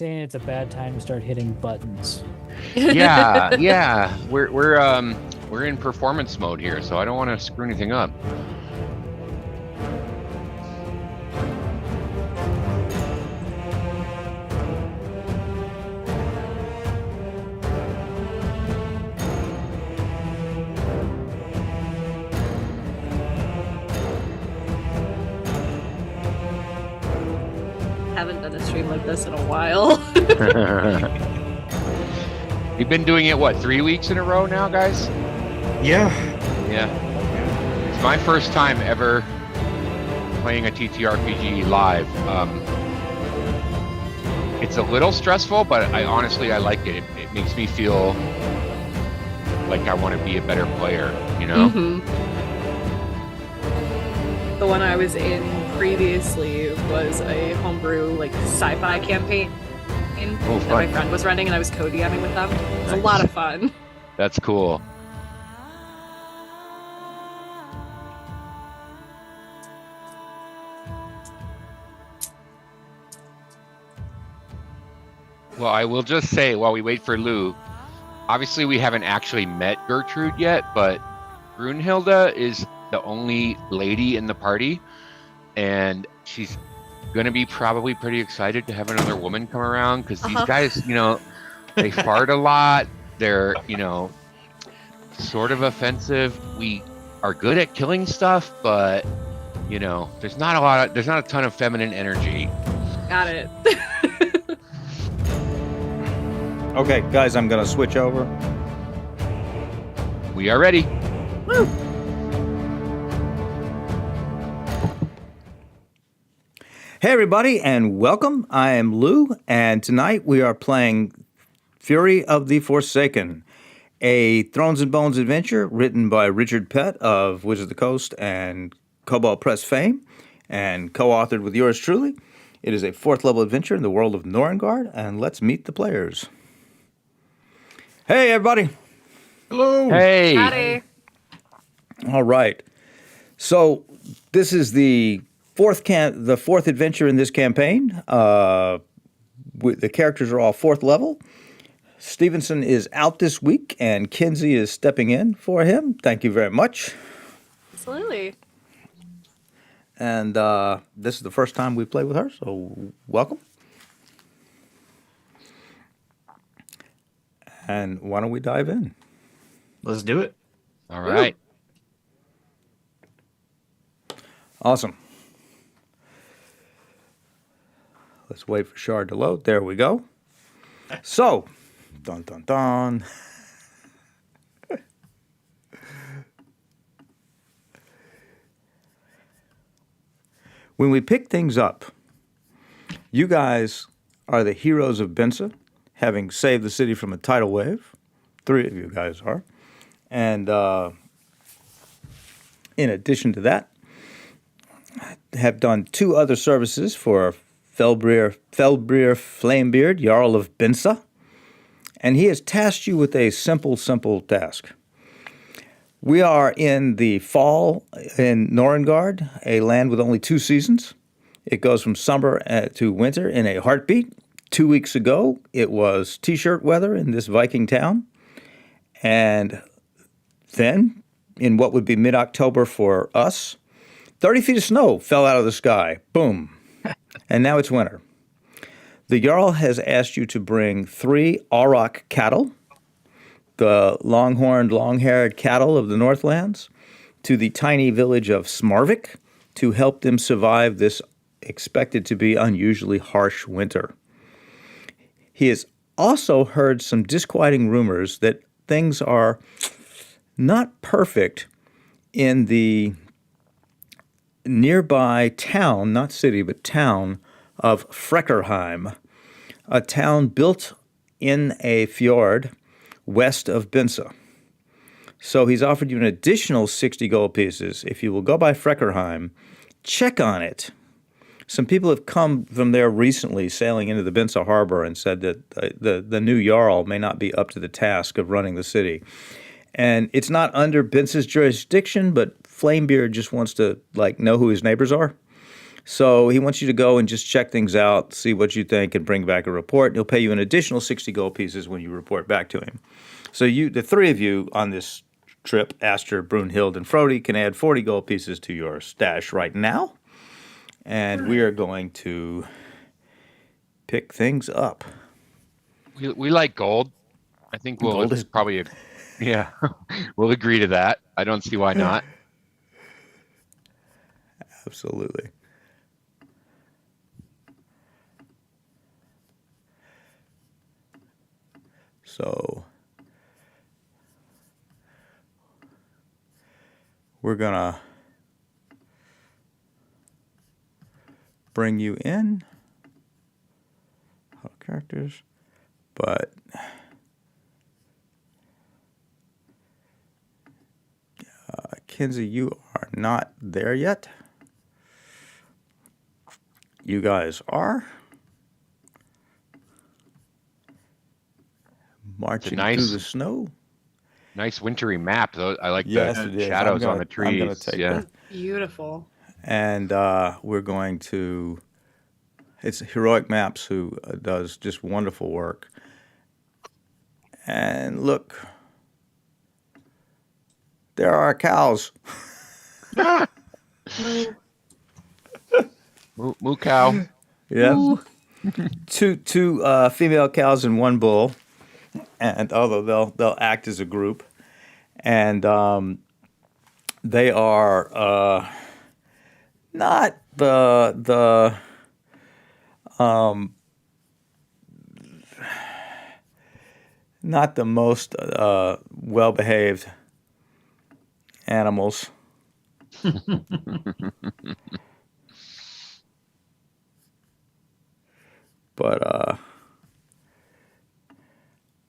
saying it's a bad time to start hitting buttons. Yeah, yeah. We're in performance mode here, so I don't want to screw anything up. Haven't done a stream like this in a while. You've been doing it, what, 3 weeks in a row now, guys? Yeah. Yeah. It's my first time ever playing a TTRPG live. It's a little stressful, but I honestly like it. It makes me feel like I want to be a better player, you know? Mm-hmm. The one I was in previously was a homebrew like sci-fi campaign that my friend was running, and I was co-DMing with them. It was a lot of fun. That's cool. Well, I will just say, while we wait for Lou, obviously we haven't actually met Gertrude yet, but Brunhilde is the only lady in the party, and she's going to be probably pretty excited to have another woman come around, because these guys, you know, they fart a lot. They're, you know, sort of offensive. We are good at killing stuff, but, you know, there's not a ton of feminine energy. Got it. Okay, guys, I'm going to switch over. We are ready. Woo. Hey, everybody, and welcome. I am Lou, and tonight we are playing Fury of the Forsaken, a Thrones and Bones adventure written by Richard Pett of Wizards of the Coast and Cobalt Press fame, and co-authored with yours truly. It is a 4th level adventure in the world of Norengard, and let's meet the players. Hey, everybody. Hello. Hey. Howdy. All right. So this is the fourth adventure in this campaign. The characters are all 4th level. Stevenson is out this week, and Kinsey is stepping in for him. Thank you very much. Absolutely. And this is the first time we play with her, so welcome. And why don't we dive in? Let's do it. All right. Awesome. Let's wait for Shard to load. There we go. So, dun dun dun. When we pick things up, you guys are the heroes of Bensa, having saved the city from a tidal wave. 3 of you guys are. And in addition to that, have done 2 other services for Felbrir Flamebeard, Jarl of Bensa, and he has tasked you with a simple task. We are in the fall in Norengard, a land with only 2 seasons. It goes from summer to winter in a heartbeat. 2 weeks ago, it was T-shirt weather in this Viking town. And then, in what would be mid-October for us, 30 feet of snow fell out of the sky. Boom. And now it's winter. The Jarl has asked you to bring 3 auroch cattle, the long-horned, long-haired cattle of the Northlands, to the tiny village of Smarvik to help them survive this expected to be unusually harsh winter. He has also heard some disquieting rumors that things are not perfect in the nearby town, not city, but town of Freckerheim, a town built in a fjord west of Bensa. So he's offered you an additional 60 gold pieces if you will go by Freckerheim, check on it. Some people have come from there recently sailing into the Bensa harbor and said that the new Jarl may not be up to the task of running the city. And it's not under Bensa's jurisdiction, but Flamebeard just wants to know who his neighbors are. So he wants you to go and just check things out, see what you think, and bring back a report. He'll pay you an additional 60 gold pieces when you report back to him. So the three of you on this trip, Aster, Brunhild, and Frody, can add 40 gold pieces to your stash right now. And we are going to pick things up. We like gold. I think we'll Gold is- probably, yeah, we'll agree to that. I don't see why not. Absolutely. So we're gonna bring you in. Characters, but Kinsey, you are not there yet. You guys are marching nice- through the snow. Nice wintry map, though. I like Yes, the it is. shadows on the I'm gonna trees. take Yeah. that. Beautiful. And we're going to. It's Heroic Maps who does just wonderful work. And look, there are cows. Moo cow. Yeah. two female cows and one bull, and although they'll act as a group, and they are not the not the most well behaved animals. But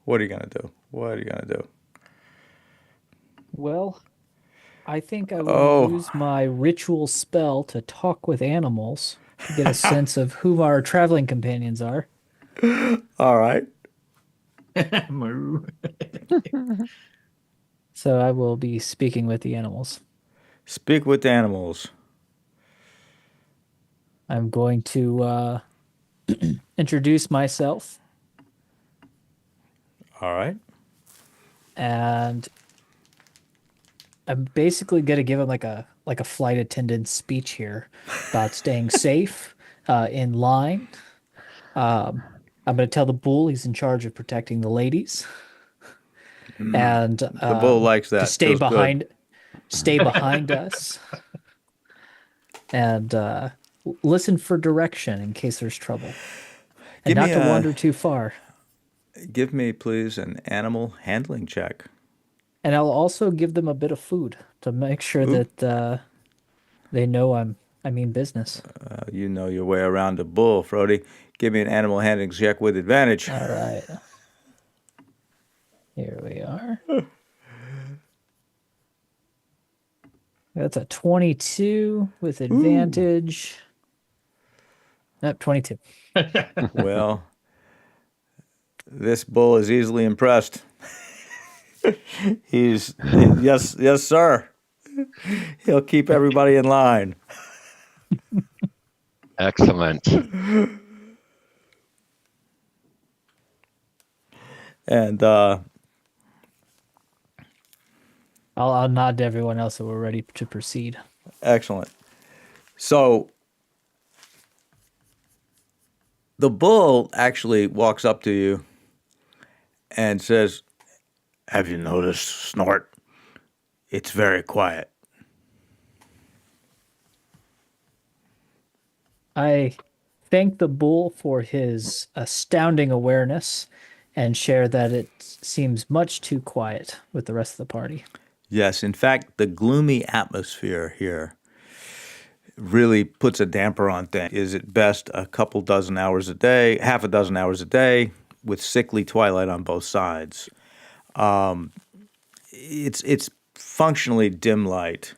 what are you gonna do? What are you gonna do? Well, I think I will Oh. use my ritual spell to talk with animals to get a sense of who our traveling companions are. All right. Moo. So I will be speaking with the animals. Speak with animals. I'm going to introduce myself, All right. and I'm basically going to give him like a flight attendant speech here about staying safe, in line. I'm going to tell the bull he's in charge of protecting the ladies, and The bull likes that. to stay Feels good. behind us, and listen for direction in case there's trouble, and Give not me to a- wander too far. Give me, please, an animal handling check. And I'll also give them a bit of food to make sure Ooh. that they know I mean business. You know your way around a bull, Frody. Give me an animal handling check with advantage. All right. Here we are. That's a 22 with advantage. Nope, 22. Well, this bull is easily impressed. Yes, sir. He'll keep everybody in line. Excellent. And I'll nod to everyone else that we're ready to proceed. excellent. So the bull actually walks up to you and says, "Have you noticed, Snort? It's very quiet." I thank the bull for his astounding awareness and share that it seems much too quiet with the rest of the party. Yes, in fact, the gloomy atmosphere here really puts a damper on things. Is at best a couple dozen hours a day, half a dozen hours a day, with sickly twilight on both sides. It's functionally dim light.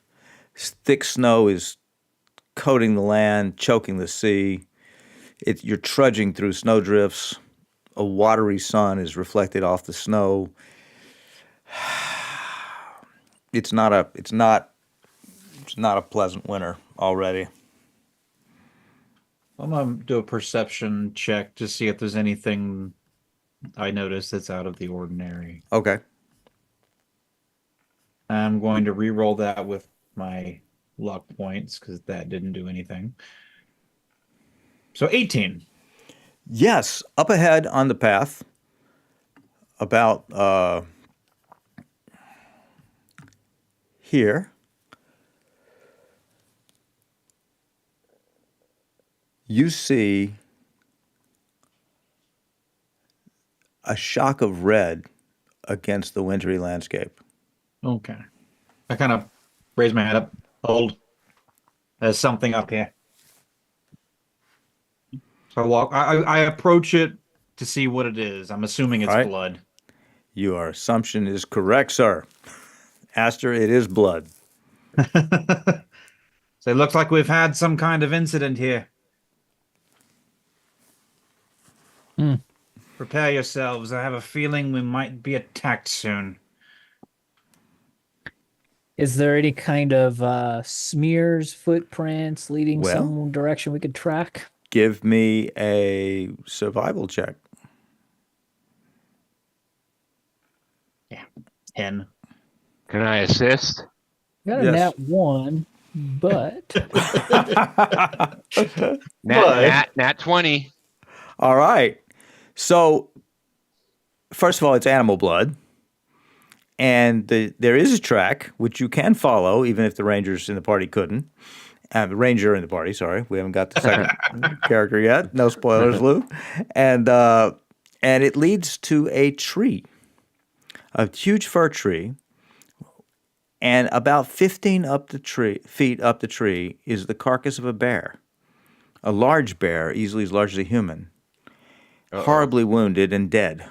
Thick snow is coating the land, choking the sea. You're trudging through snowdrifts. A watery sun is reflected off the snow. It's not a pleasant winter already. I'm gonna do a perception check to see if there's anything I notice that's out of the ordinary. Okay. I'm going to re-roll that with my luck points because that didn't do anything. So 18. Yes, up ahead on the path, about here, you see a shock of red against the wintry landscape. Okay. I kind of raise my head up. Hold. There's something up here. So I walk. I approach it to see what it is. I'm assuming it's All right. blood. Your assumption is correct, sir. Aster, it is blood. So it looks like we've had some kind of incident here. Hmm. Prepare yourselves. I have a feeling we might be attacked soon. Is there any kind of smears, footprints leading Well- some direction we could track? Give me a survival check. Yeah. 10. Can I assist? Got a Yes. nat 1, but Nat 20. All right. So, first of all, it's animal blood. And there is a track, which you can follow, even if the rangers in the party couldn't. The ranger in the party, sorry. We haven't got the second character yet. No spoilers, Lou. And it leads to a tree, a huge fir tree. And about 15 feet up the tree is the carcass of a bear. A large bear, easily as large as a human. Horribly wounded and dead.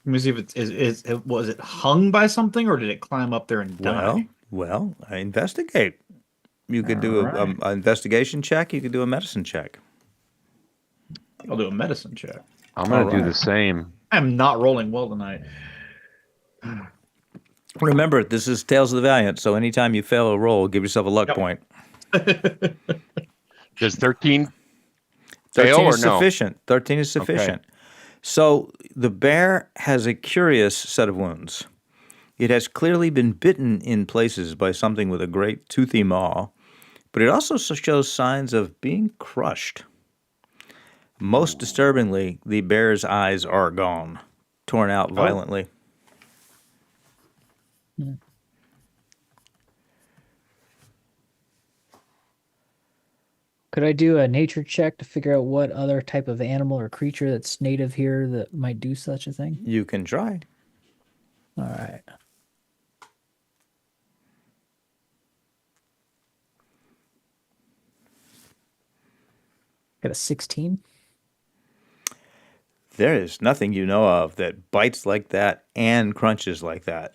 Let me see if was it hung by something or did it climb up there and die? Well, investigate. You could do Alright. an investigation check. You could do a medicine check. I'll do a medicine check. I'm going to do Alright. the same. I'm not rolling well tonight. Remember, this is Tales of the Valiant, so anytime you fail a roll, give yourself a luck Yep. point. Does 13 13 fail or is no? sufficient. 13 is sufficient. So the bear has a curious set of wounds. It has clearly been bitten in places by something with a great toothy maw, but it also shows signs of being crushed. Most disturbingly, the bear's eyes are gone, torn out violently. could I do a nature check to figure out what other type of animal or creature that's native here that might do such a thing? You can try. All right. Got a 16. There is nothing you know of that bites like that and crunches like that.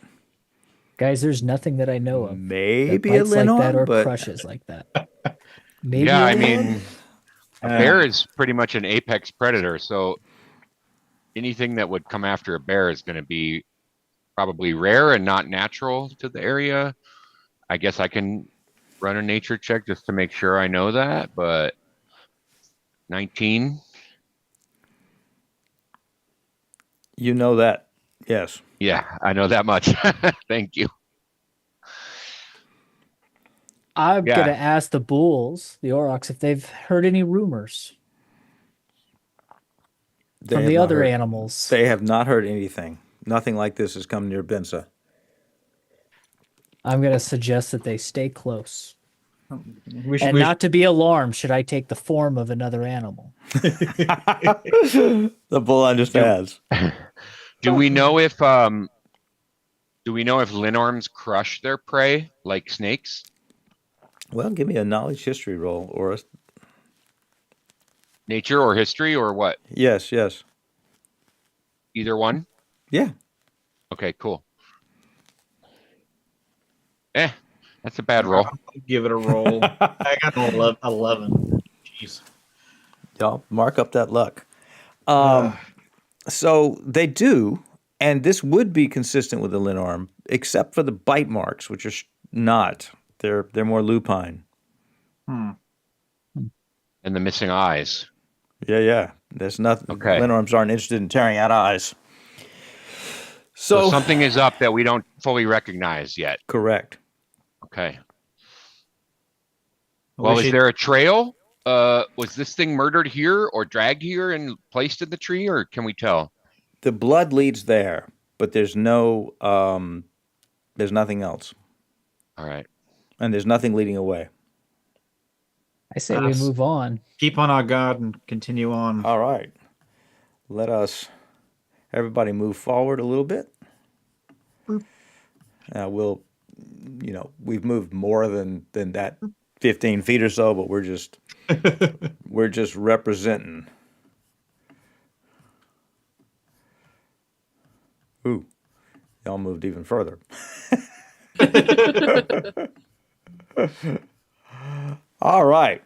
Guys, there's nothing that I know of that Maybe a bites like that Linor, or but crushes like that. Maybe Yeah, a I Linor? mean, a bear is pretty much an apex predator, so anything that would come after a bear is going to be probably rare and not natural to the area. I guess I can run a nature check just to make sure I know that, but 19. you know that. Yes. Yeah, I know that much. Thank you. I'm Yeah. gonna ask the bulls, the aurochs, if they've heard any rumors They from have the not other heard- animals. They have not heard anything. Nothing like this has come near Bensa. I'm gonna suggest that they stay close. We should, And not to be alarmed should I take the form of another animal. The bull understands. Do we know if linorms crush their prey like snakes? Well, give me a knowledge history roll, or a... Nature or history or what? Yes, yes. Either one? Yeah. Okay, cool. That's a bad roll. give it a roll. I got an 11. Jeez. Y'all mark up that luck. So they do, and this would be consistent with the Linarm, except for the bite marks, which are not. They're more lupine. and the missing eyes. Yeah. There's nothing. Okay. Linnorms aren't interested in tearing out eyes. So So something is up that we don't fully recognize yet. correct. Okay. We Well, is should- there a trail? Was this thing murdered here or dragged here and placed in the tree, or can we tell? The blood leads there, but there's no there's nothing else. All right. And there's nothing leading away. I say we move on. keep on our guard and continue on. All right. Let us everybody move forward a little bit. We'll we've moved more than that 15 feet or so, but we're just representing. Ooh, y'all moved even further. All right.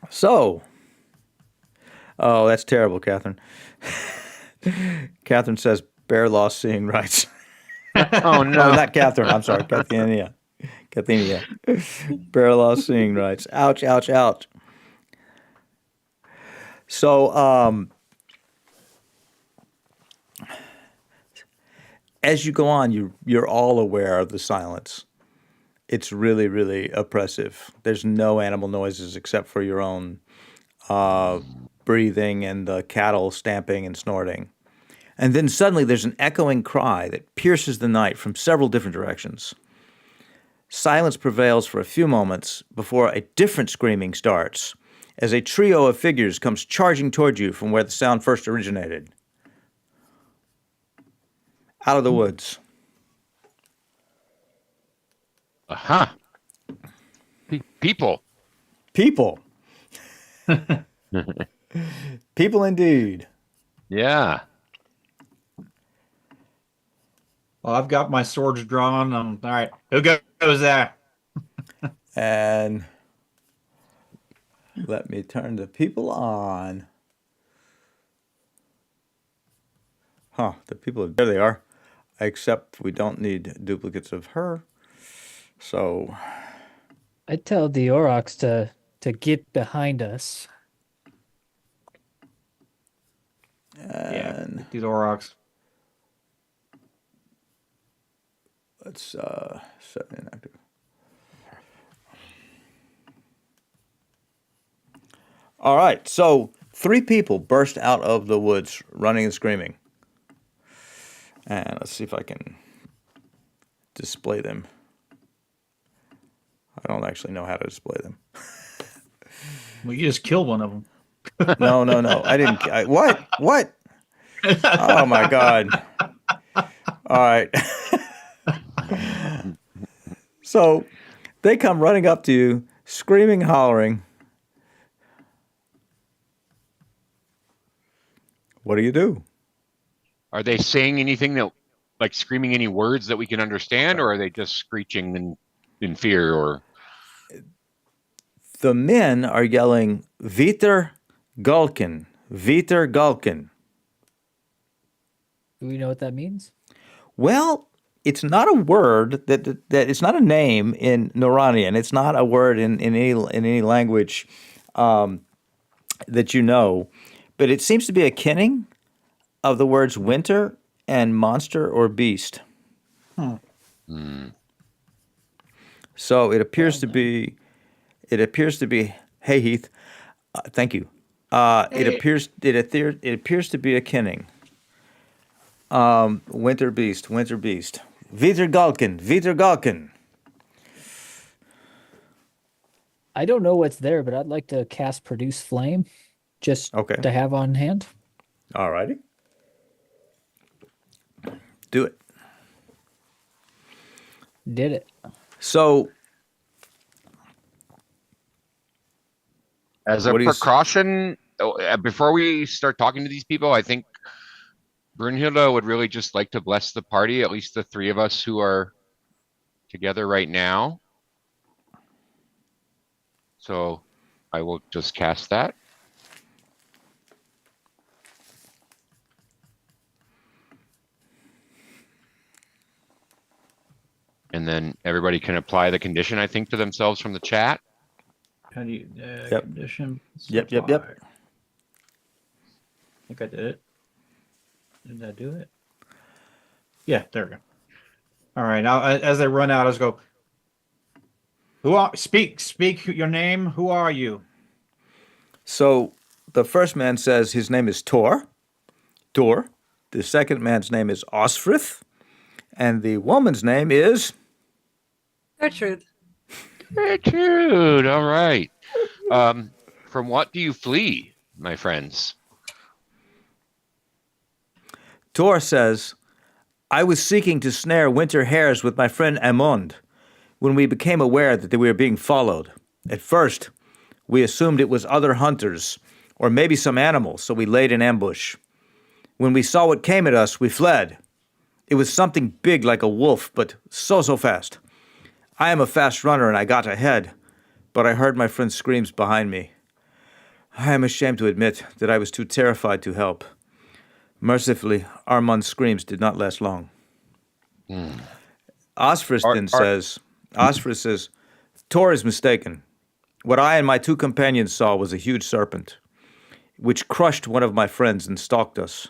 So, oh, that's terrible, Catherine. Catherine says bear lost seeing rights. Oh Oh, no. not Catherine. I'm sorry, Cathenia. Bear lost seeing rights. Ouch, ouch, ouch. So, as you go on, you're all aware of the silence. It's really, really oppressive. There's no animal noises except for your own breathing and the cattle stamping and snorting. And then suddenly there's an echoing cry that pierces the night from several different directions. Silence prevails for a few moments before a different screaming starts as a trio of figures comes charging toward you from where the sound first originated. Out of the woods. Aha. People. People. People indeed. Yeah. Well, I've got my swords drawn. All right, who goes there? And let me turn the people on. The people, there they are. Except we don't need duplicates of her. So, I tell the Aurochs to get behind us. and These Aurochs. let's set inactive. All right, so 3 people burst out of the woods running and screaming. And let's see if I can display them. I don't actually know how to display them. Well, you just killed one of them. No. I didn't. What? What? Oh my God. All right. So they come running up to you, screaming, hollering. What do? Are they saying anything that, like screaming any words that we can understand, or are they just screeching in fear? Or The men are yelling, Viter Gulkin, Viter Gulkin. Do we know what that means? Well, it's not a word that it's not a name in Noranian. It's not a word in any language that you know, but it seems to be a kinning of the words winter and monster or beast. So it appears to be. Hey Heath, thank you. It appears to be a kinning. Winter beast. Viter Galkin. I don't know what's there, but I'd like to cast Produce Flame just Okay. to have on hand. All righty. Do it. Did it. So, as a What do you precaution, before we start talking to these people, I think Brunhilde would really just like to bless the party, at least the 3 of us who are together right now. So I will just cast that. And then everybody can apply the condition, I think, to themselves from the chat. How do you Yep. condition? Yep. Supply. I think I did it. Did I do it? Yeah, there we go. All right. Now, as I run out, I just go. Speak your name. Who are you? So the first man says his name is Tor. Tor. The second man's name is Osfrith. And the woman's name is. Gertrude. Gertrude. All right. From what do you flee, my friends? Tor says, I was seeking to snare winter hares with my friend Amond when we became aware that we were being followed. At first, we assumed it was other hunters or maybe some animals, so we laid in ambush. When we saw what came at us, we fled. It was something big like a wolf, but so fast. I am a fast runner and I got ahead, but I heard my friend's screams behind me. I am ashamed to admit that I was too terrified to help. Mercifully, Armand's screams did not last long. Osfrith then says, Tor is mistaken. What I and my two companions saw was a huge serpent, which crushed one of my friends and stalked us,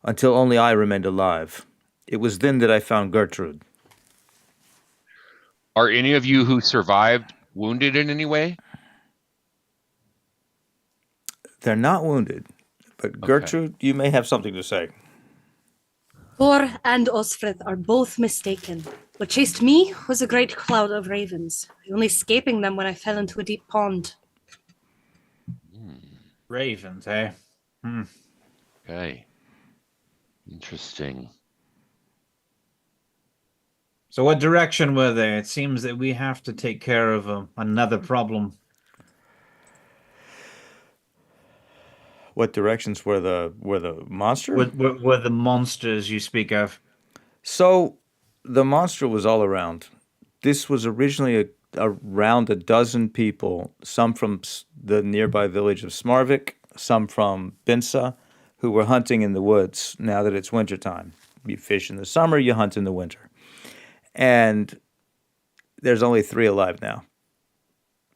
until only I remained alive. It was then that I found Gertrude. Are any of you who survived wounded in any way? They're not wounded, but Gertrude, you may have something to say. Thor and Osfrith are both mistaken. What chased me was a great cloud of ravens, only escaping them when I fell into a deep pond. Ravens, eh? Okay. Interesting. So what direction were they? It seems that we have to take care of another problem. What directions were the monster? Were the monsters you speak of? So the monster was all around. This was originally around a dozen people, some from the nearby village of Smarvik, some from Binsa, who were hunting in the woods now that it's wintertime. You fish in the summer, you hunt in the winter. And there's only 3 alive now.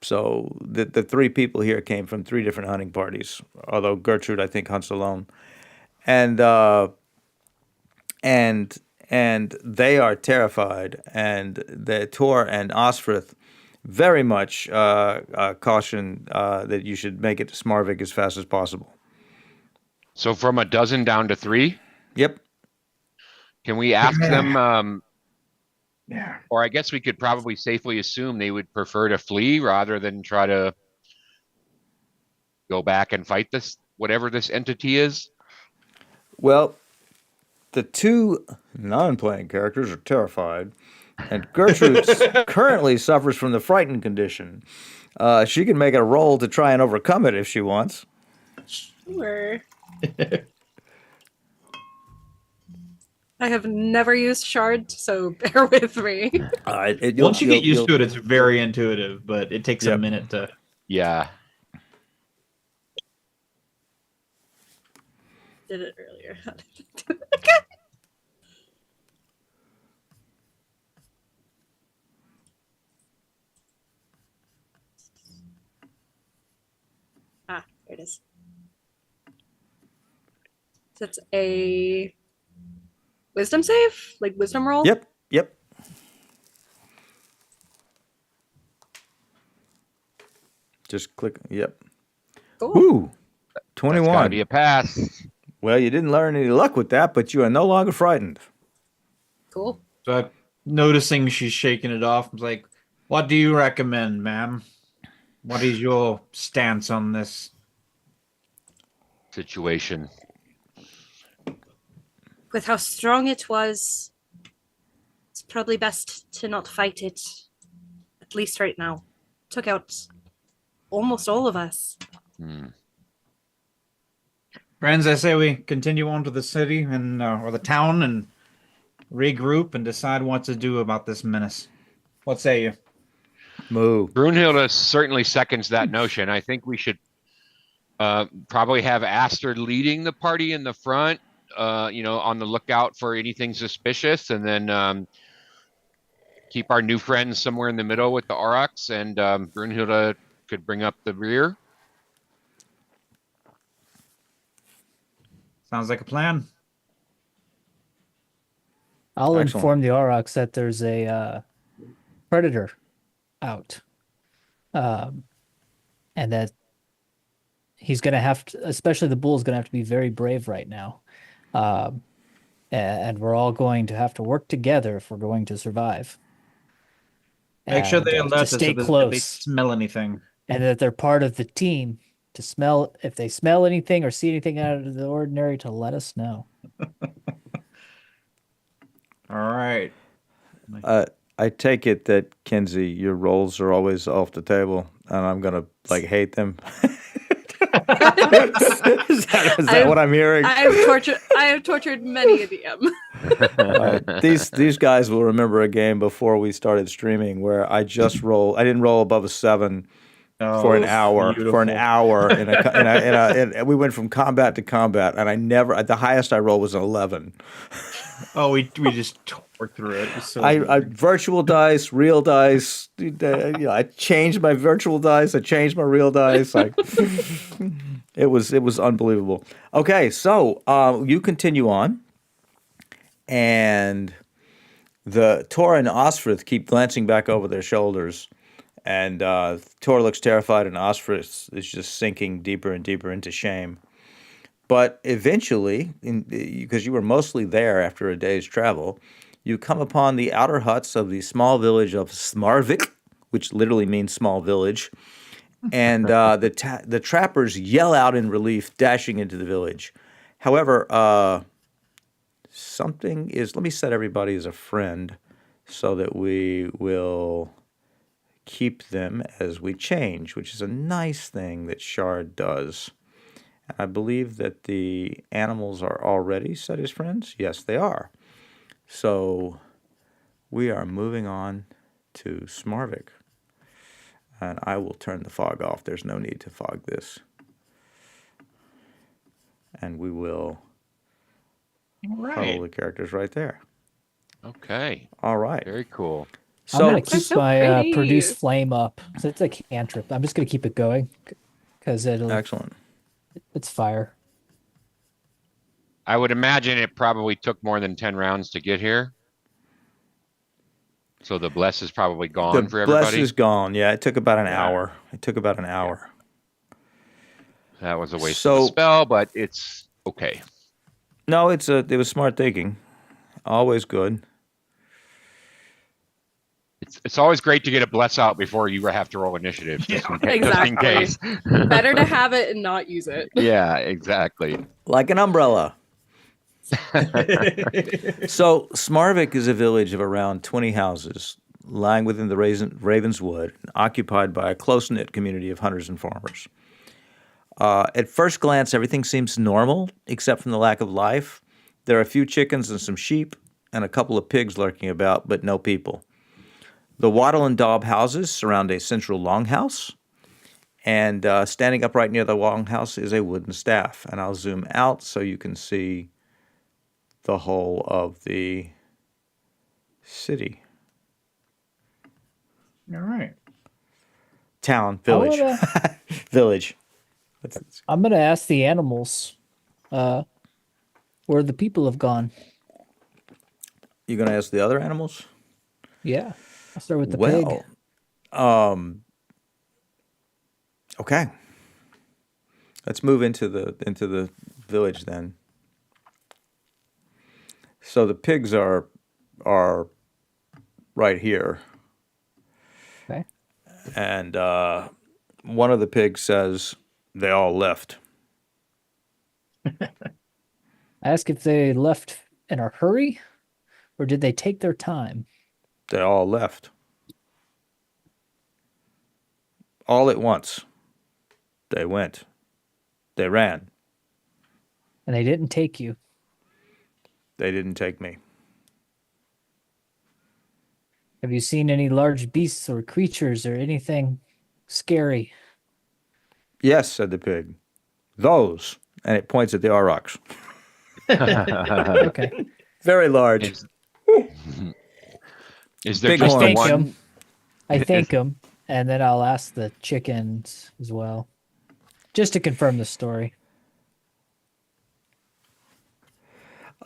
So the 3 people here came from 3 different hunting parties, although Gertrude, I think, hunts alone. And they are terrified, and the Tor and Osfrith very much caution that you should make it to Smarvik as fast as possible. So from a dozen down to 3? Yep. Can we ask them, Yeah. or I guess we could probably safely assume they would prefer to flee rather than try to go back and fight this, whatever this entity is? Well, the 2 non-playing characters are terrified, and Gertrude currently suffers from the frightened condition. She can make a roll to try and overcome it if she wants. Sure. I have never used shard, so bear with me. Once you get used to it, it's very intuitive, but it takes a minute to. Yeah. Did it earlier. Ah, there it is. So it's a wisdom save? Like wisdom roll? Yep. Just click. Yep. Cool. Ooh, That's 21. gotta be a pass. Well, you didn't learn any luck with that, but you are no longer frightened. Cool. So noticing she's shaking it off, I was like, "What do you recommend, ma'am? What is your stance on this?" Situation. With how strong it was, it's probably best to not fight it, at least right now. Took out almost all of us. Friends, I say we continue on to the city and or the town and regroup and decide what to do about this menace. What say you? Moo. Brunhilde certainly seconds that notion. I think we should probably have Aster leading the party in the front, on the lookout for anything suspicious, and then keep our new friends somewhere in the middle with the Aurochs, and Brunhilde could bring up the rear. Sounds like a plan. I'll Excellent. inform the Aurochs that there's a predator out, and that he's going to have to, especially the bull's going to have to be very brave right now. And we're all going to have to work together if we're going to survive. Make sure And, they to alert us stay if they close, smell anything. and that they're part of the team to smell. If they smell anything or see anything out of the ordinary, to let us know. All right. I take it that, Kinsey, your rolls are always off the table, and I'm gonna hate them. Is that what I'm hearing? I have tortured many a DM. These guys will remember a game before we started streaming where I didn't roll above a 7 for an hour. Beautiful. For an hour, and we went from combat to combat, and the highest I rolled was an 11. Oh, we just tore through it. It was so I good. virtual dice, real dice. I changed my virtual dice. I changed my real dice. It was unbelievable. Okay, so you continue on, and the Tor and Osfrith keep glancing back over their shoulders, and Tor looks terrified, and Osfrith is just sinking deeper and deeper into shame. But eventually, because you were mostly there after a day's travel, you come upon the outer huts of the small village of Smarvik, which literally means small village. And the trappers yell out in relief, dashing into the village. However, let me set everybody as a friend so that we will keep them as we change, which is a nice thing that Shard does. I believe that the animals are already set as friends. Yes, they are. So we are moving on to Smarvik. And I will turn the fog off. There's no need to fog this. And we will All huddle right. the characters right there. Okay. All right. Very cool. I'm gonna So, keep so my pretty. produce flame up. So it's a cantrip. I'm just gonna keep it going because excellent. it's fire. I would imagine it probably took more than 10 rounds to get here. So the bless is probably gone The for bless everybody. is gone. Yeah, it took about an Yeah. hour. It took about an hour. That was a waste of So- a spell, but it's okay. No, it was smart thinking. Always good. It's always great to get a bless out before you have to roll initiative, just in case. Exactly. Just in case. Better to have it and not use it. Yeah, exactly. Like an umbrella. So, Smarvik is a village of around 20 houses lying within the Ravenswood, occupied by a close-knit community of hunters and farmers. At first glance, everything seems normal, except from the lack of life. There are a few chickens and some sheep, and a couple of pigs lurking about, but no people. The wattle and daub houses surround a central longhouse, and standing up right near the longhouse is a wooden staff. And I'll zoom out so you can see the whole of the city. All right. Town, village. Village. I'm gonna ask the animals where the people have gone. You going to ask the other animals? Yeah, I'll start with the pig. Okay. Let's move into the village then. So the pigs are right here, Okay. and one of the pigs says they all left. I ask if they left in a hurry, or did they take their time? They all left. All at once. They went. They ran. And they didn't take you. They didn't take me. Have you seen any large beasts or creatures or anything scary? Yes, said the pig. Those. And it points at the aurochs. Okay. Very large. Is there Big just horns. the Thank one? him. I thank him. And then I'll ask the chickens as well, just to confirm the story.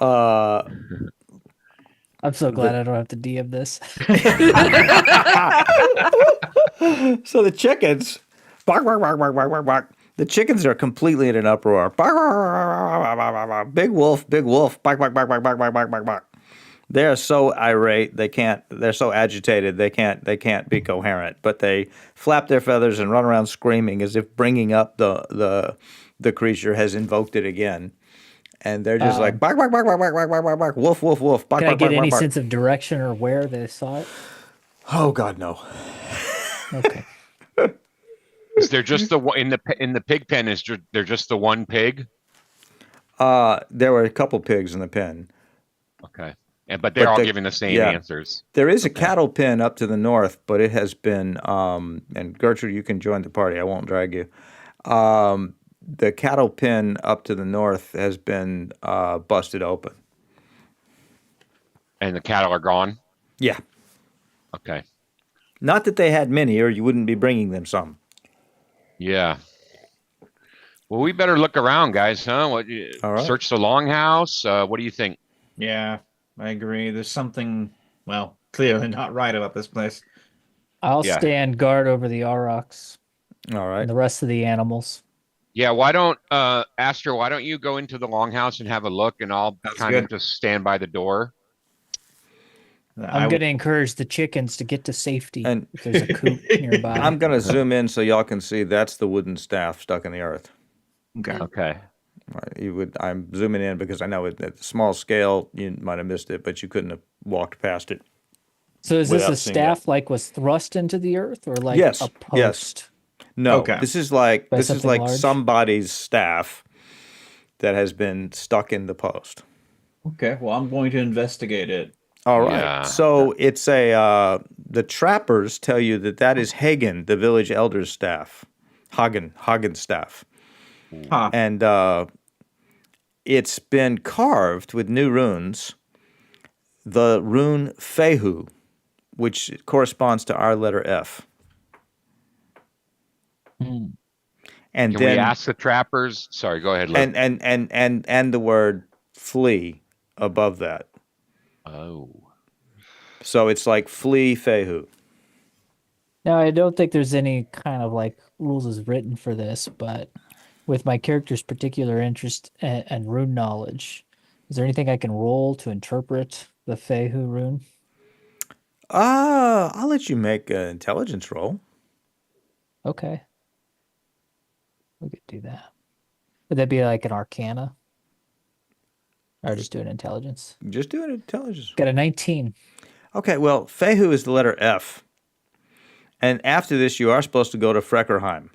Uh, I'm so glad I don't have to DM this. so the chickens, bark, bark, bark, bark, bark, bark, bark. The chickens are completely in an uproar. Bark, bark, bark, bark, bark, bark, bark. Big wolf, big wolf. Bark, bark, bark, bark, bark, bark, bark, bark, bark. They are so irate. They can't. They're so agitated. They can't. They can't be coherent. But they flap their feathers and run around screaming as if bringing up the creature has invoked it again. And they're just like Um, bark, bark, bark, bark, bark, bark, bark, bark, bark, wolf, wolf, wolf, bark, Can I bark, get bark, bark, any bark. sense of direction or where they saw it? Oh God, no. Okay. Is there just the one in the pig pen? There just the one pig? There were a couple pigs in the pen. Okay, but they're all giving the same yeah. answers. There is a Okay. cattle pen up to the north, but it has been. And Gertrude, you can join the party. I won't drag you. The cattle pen up to the north has been busted open. And the cattle are gone. Yeah. Okay. Not that they had many, or you wouldn't be bringing them some. Yeah. Well, we better look around, guys. Huh? All right. Search the longhouse. What do you think? Yeah, I agree. There's something, well, clearly not right about this place. I'll Yeah. stand guard over the aurochs All and right. the rest of the animals. Yeah. Why don't Astor? Why don't you go into the longhouse and have a look, and I'll That's kind of good. just stand by the door. I'm going to encourage the chickens to get to safety And- if there's a coop nearby. I'm gonna zoom in so y'all can see that's the wooden staff stuck in the earth. Okay. Okay. I'm zooming in because I know at the small scale you might have missed it, but you couldn't have walked past it. So is this without a seeing staff like was thrust into the earth or like Yes, a yes. post? No, Okay. this is like By this is something like large? somebody's staff that has been stuck in the post. Okay, well, I'm going to investigate it. All right. Yeah. So it's the trappers tell you that is Hagen, the village elder's staff. Hagen's staff. Huh. And it's been carved with new runes. The rune Fehu, which corresponds to our letter F. Hmm. And Can then we ask the trappers? Sorry, go ahead, Lou. and the word flee above that. Oh. So it's like flee Fehu. Now, I don't think there's any kind of like rules as written for this, but with my character's particular interest and rune knowledge, is there anything I can roll to interpret the Fehu rune? I'll let you make an intelligence roll. Okay. We could do that. Would that be like an arcana? Or just do an intelligence? Just do an intelligence. Got a 19. Okay, well, Fehu is the letter F. And after this, you are supposed to go to Freckerheim.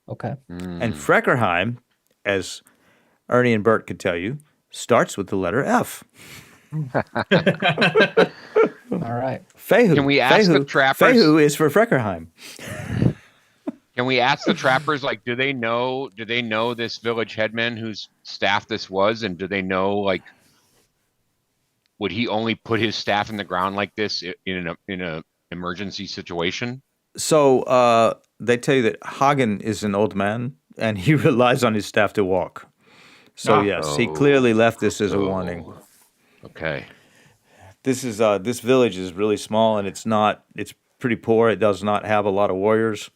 Okay. And Freckerheim, as Ernie and Bert could tell you, starts with the letter F. All right. Fehu. Can we ask the trappers- Fehu is for Freckerheim. Can we ask the trappers, like, do they know this village headman whose staff this was? And do they know, like, would he only put his staff in the ground like this in a emergency situation? So they tell you that Hagen is an old man, and he relies on his staff to walk. So yes, he clearly left this as a warning. Okay. This village is really small, and it's pretty poor. It does not have a lot of warriors,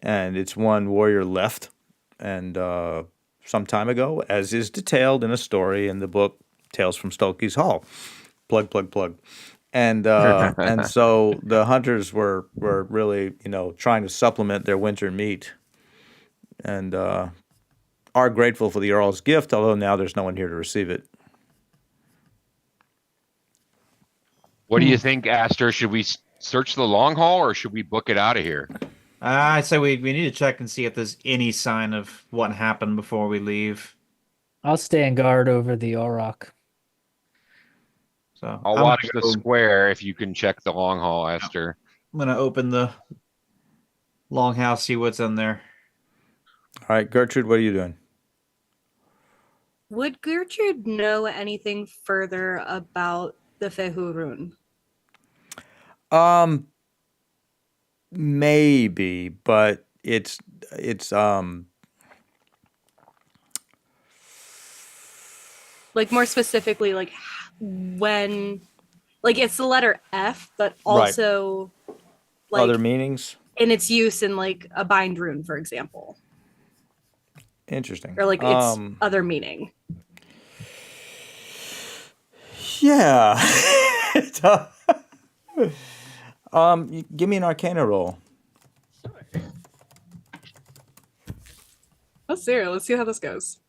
and it's one warrior left, and some time ago, as is detailed in a story in the book Tales from Stokey's Hall. Plug, plug, plug. And and so the hunters were really, trying to supplement their winter meat, and are grateful for the Earl's gift, although now there's no one here to receive it. What do you think, Astor? Should we search the long haul or should we book it out of here? I'd say we need to check and see if there's any sign of what happened before we leave. I'll stand guard over the Auroch. So I'll I'm watch gonna the go- square if you can check the long haul, Astor. I'm gonna open the longhouse, see what's in there. All right, Gertrude, what are you doing? Would Gertrude know anything further about the Fehu rune? maybe, but it's Like more specifically, like when, like it's the letter F, but right. also Other like meanings. in its use in like a bind rune, for example, Interesting. or like its other meaning. Yeah. Give me an Arcana roll. Oh, serious. Let's see how this goes.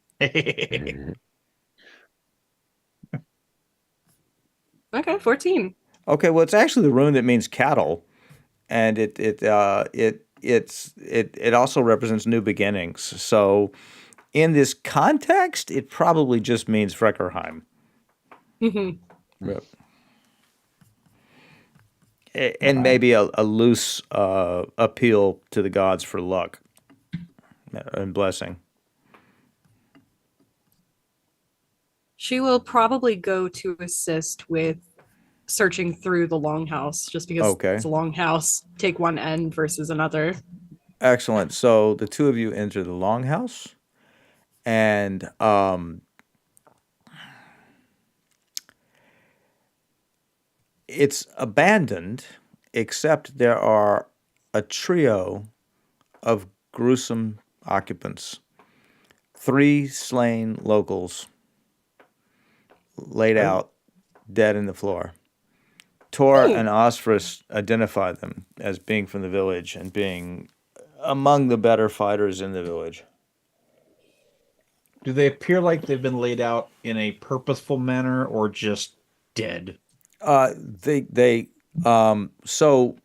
Okay, 14. Okay, well, it's actually the rune that means cattle, and it also represents new beginnings. So, in this context, it probably just means Freckerheim. Mhm. Yep. And maybe a loose appeal to the gods for luck and blessing. She will probably go to assist with searching through the longhouse just because Okay, it's a longhouse. Take one end versus another. excellent. So the two of you enter the longhouse, and it's abandoned, except there are a trio of gruesome occupants. Three slain locals laid out dead in the floor. Tor and Osphorus identify them as being from the village and being among the better fighters in the village. Do they appear like they've been laid out in a purposeful manner or just dead? They so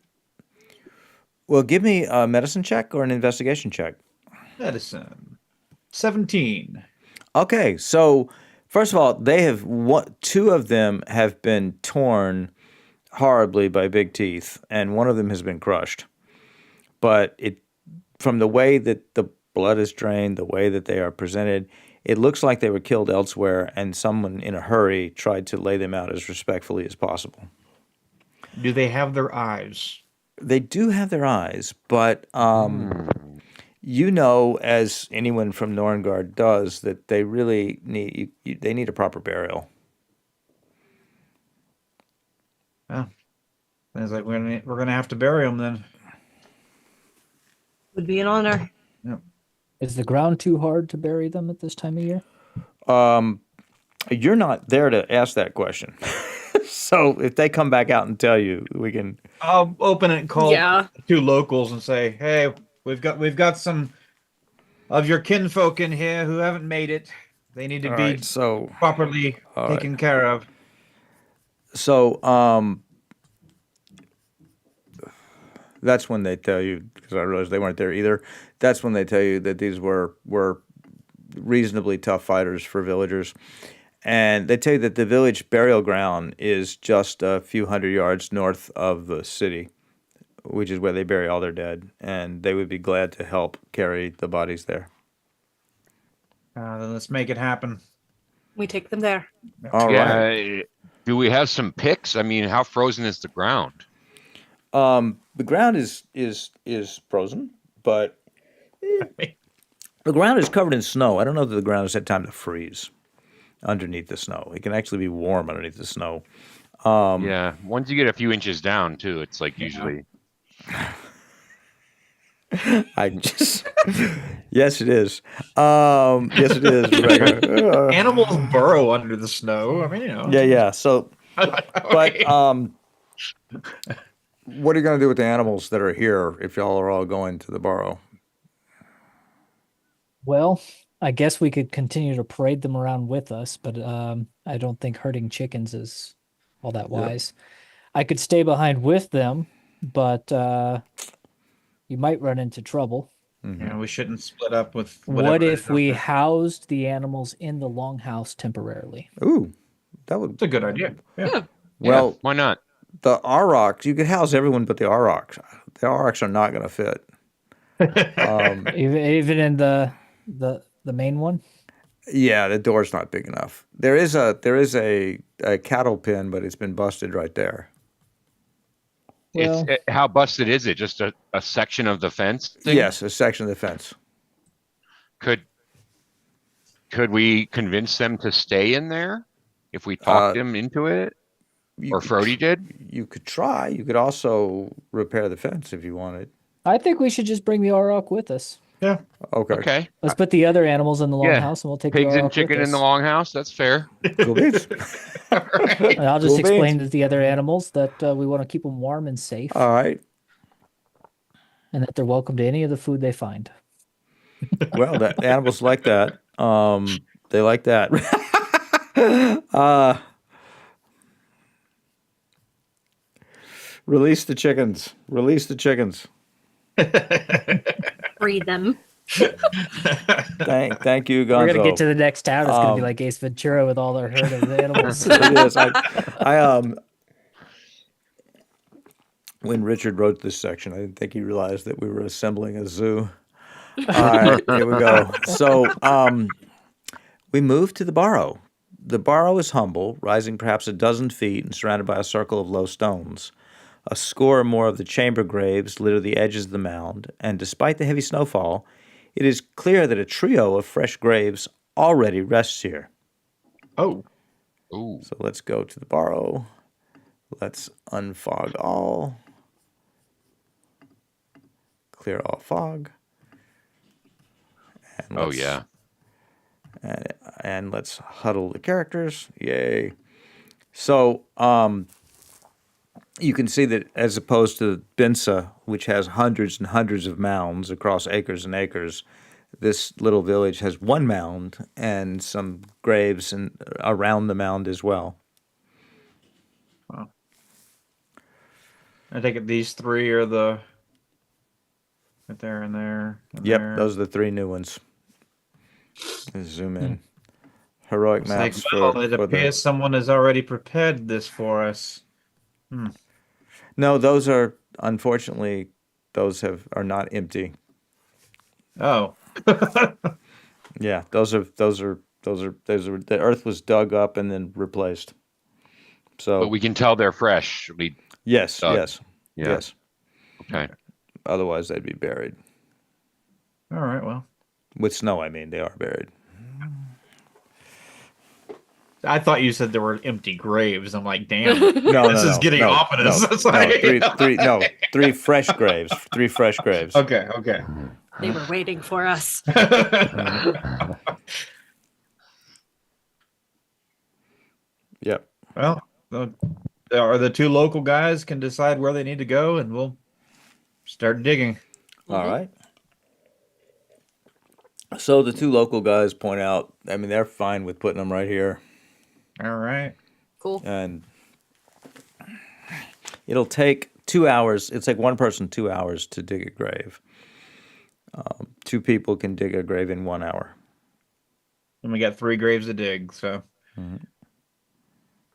well, give me a medicine check or an investigation check. Medicine. 17. Okay, so first of all, they have two of them have been torn horribly by big teeth, and one of them has been crushed. But it, from the way that the blood is drained, the way that they are presented, it looks like they were killed elsewhere, and someone in a hurry tried to lay them out as respectfully as possible. Do they have their eyes? They do have their eyes, but you know, as anyone from Norngard does, that they really need they need a proper burial. Oh, sounds like we're gonna have to bury them then. Would be an honor. Yep. Is the ground too hard to bury them at this time of year? You're not there to ask that question. So if they come back out and tell you, we can. I'll open it and call Yeah. two locals and say, "Hey, we've got some of your kinfolk in here who haven't made it. They need to All be right, so properly all taken care of." so that's when they tell you, because I realized they weren't there either. That's when they tell you that these were reasonably tough fighters for villagers. And they tell you that the village burial ground is just a few hundred yards north of the city, which is where they bury all their dead. And they would be glad to help carry the bodies there. Then let's make it happen. We take them there. All right. Yeah. Do we have some picks? I mean, how frozen is the ground? The ground is frozen, but the ground is covered in snow. I don't know that the ground has had time to freeze underneath the snow. It can actually be warm underneath the snow. Yeah. Once you get a few inches down, too, it's like usually. I just yes, it is. Yes, it is, Rebecca. Animals burrow under the snow. I mean, Yeah. So, but Okay. what are you going to do with the animals that are here if y'all are all going to the burrow? Well, I guess we could continue to parade them around with us, but I don't think herding chickens is all that wise. I could stay behind with them, but you might run into trouble. Yeah, we shouldn't split up with What whatever if is out we there. housed the animals in the longhouse temporarily? Ooh, that would. It's a good idea. Yeah. Well, Yeah, why not? the Aurochs, you could house everyone but the Aurochs. The Aurochs are not going to fit. Even in the main one? Yeah, the door's not big enough. There is a cattle pen, but it's been busted right there. Well, How busted is it? Just a section of the fence thing? Yes, a section of the fence. Could we convince them to stay in there if we Uh, talked them into it? You Or could, Frody did? you could try. You could also repair the fence if you wanted. I think we should just bring the Auroch with us. Yeah. Okay. Okay. Let's put the other animals in the Yeah. longhouse, and we'll take the Pigs and Auroch with chicken in the us. longhouse. That's fair. Cool beans. And I'll just Cool explain beans. to the other animals that we want to keep them warm and safe, All right. and that they're welcome to any of the food they find. Well, the animals like that. They like that. uh, release the chickens. Release the chickens. Breed them. Thank you, Gonzo. We're gonna get to the next town. It's gonna be Um, like Ace Ventura with all their herd of animals. It is. When Richard wrote this section, I didn't think he realized that we were assembling a zoo. All right, here we go. So, we move to the burrow. The burrow is humble, rising perhaps a dozen feet and surrounded by a circle of low stones. A score or more of the chamber graves litter the edges of the mound, and despite the heavy snowfall, it is clear that a trio of fresh graves already rests here. Oh. Ooh. So let's go to the burrow. Let's unfog all. Clear all fog. And Oh, let's- yeah. And let's huddle the characters. Yay. So, you can see that as opposed to Binsa, which has hundreds and hundreds of mounds across acres and acres, this little village has one mound and some graves and around the mound as well. I take it these three are the right there and there. And Yep, there. those are the three new ones. Let's zoom in. Heroic It's like, maps well, for it the. appears someone has already prepared this for us. No, those are unfortunately are not empty. Oh. Yeah, those are the earth was dug up and then replaced. So But we can tell they're fresh. yes, dug. yes, Yeah. yes. Okay. Otherwise, they'd be buried All right, well. with snow. I mean, they are buried. I thought you said there were empty graves. I'm like, damn. No, This is getting ominous. No, It's like- three fresh graves. Three fresh graves. Okay, okay. They were waiting for us. Yep. Well, are the two local guys can decide where they need to go, and we'll start digging. All right. So the two local guys point out. I mean, they're fine with putting them right here, All right. Cool. and it'll take 2 hours. It's like one person 2 hours to dig a grave. Two people can dig a grave in 1 hour. And we got 3 graves to dig, so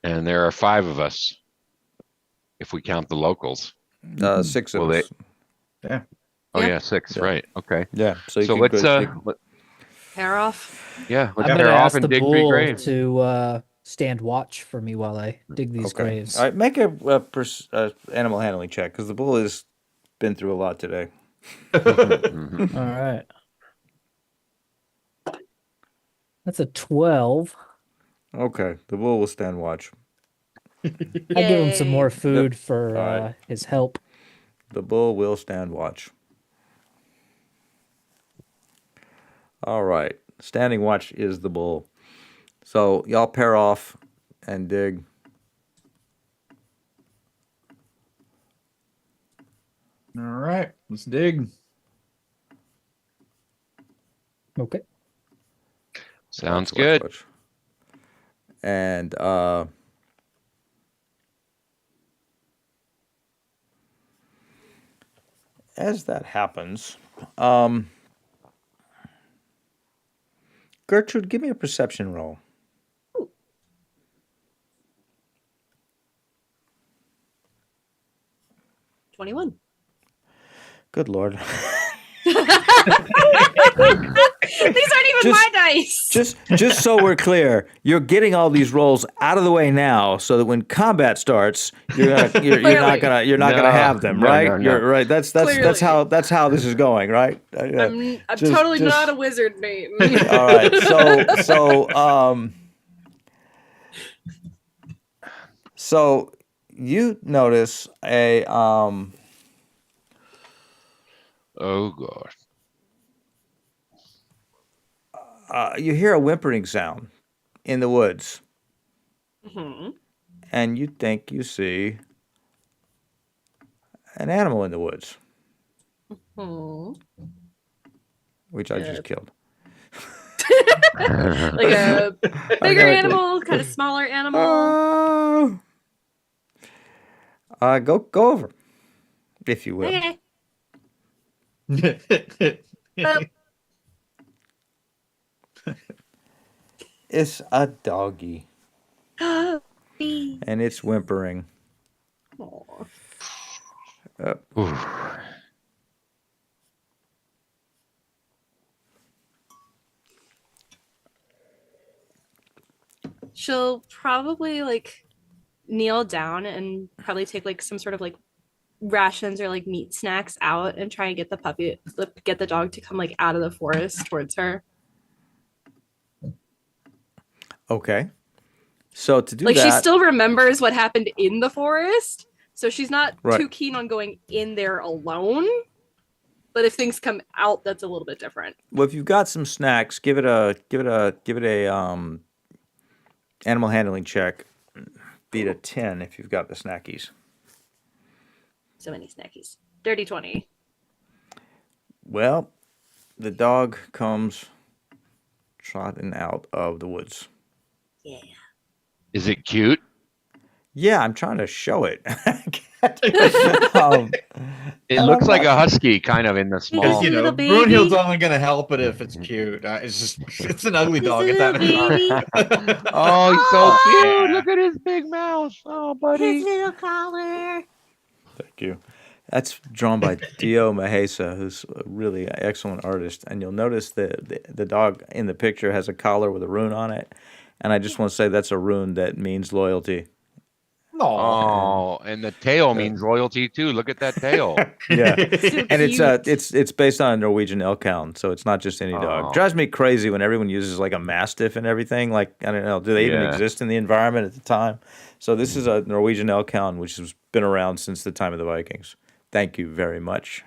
And there are 5 of us, if we count the locals. 6 of Will us. yeah. Oh, Yeah. yeah, 6. Yeah. Right. Okay. Yeah. So you So can let's, go dig- Pair off. yeah, let's I'm pair gonna off ask and the dig 3 bull graves. to stand watch for me while I dig these okay. graves. All right. Make a animal handling check because the bull has been through a lot today. Mhm. All right. That's a 12. Okay. The bull will stand watch. I give him some Yay. more food for All right. his help. The bull will stand watch. All right. Standing watch is the bull. So y'all pair off and dig. All right, let's dig. Okay. Sounds Watch, good. watch. And as that happens, Gertrude, give me a perception roll. 21. Good Lord. These aren't even my dice. Just so we're clear, you're getting all these rolls out of the way now, so that when combat starts, you're not gonna have them, right? No. You're right. That's how this is going, right? I'm Just- totally just- not a wizard, mate. All right. So you notice a Oh gosh. you hear a whimpering sound in the woods, Mhm. and you think you see an animal in the woods, Hmm. which I just killed. Like a bigger animal, kind of smaller animal. Go over, if you will. Okay. It's a doggy, Aw. and it's whimpering. Aw. Ooh. She'll probably like kneel down and probably take like some sort of like rations or like meat snacks out and try and get get the dog to come like out of the forest towards her. Okay. So to do Like that, she still remembers what happened in the forest, so she's not Right. too keen on going in there alone. But if things come out, that's a little bit different. well, if you've got some snacks, give it a animal handling check. Beat a 10 if you've got the snackies. So many snackies. Dirty 20. Well, the dog comes trotting out of the woods. Yeah. Is it cute? Yeah, I'm trying to show it. It looks like a husky, kind of in the small. Because, Little baby. Brunhild's only going to help it if it's cute. It's an ugly dog at that Little point. Oh, he's so Oh, cute! yeah. Look at his big mouth. Oh, His buddy. little collar. Thank you. That's drawn by Dio Mahesa, who's a really excellent artist. And you'll notice the dog in the picture has a collar with a rune on it. And I just want to say that's a rune that means loyalty. Oh, and the tail means loyalty too. Look at that tail. Yeah. So And cute. it's based on a Norwegian elk hound, so it's not just any dog. Oh. Drives me crazy when everyone uses like a mastiff and everything. Like, I don't know, do they even Yeah. exist in the environment at the time? So this is a Norwegian elk hound, which has been around since the time of the Vikings. Thank you very much.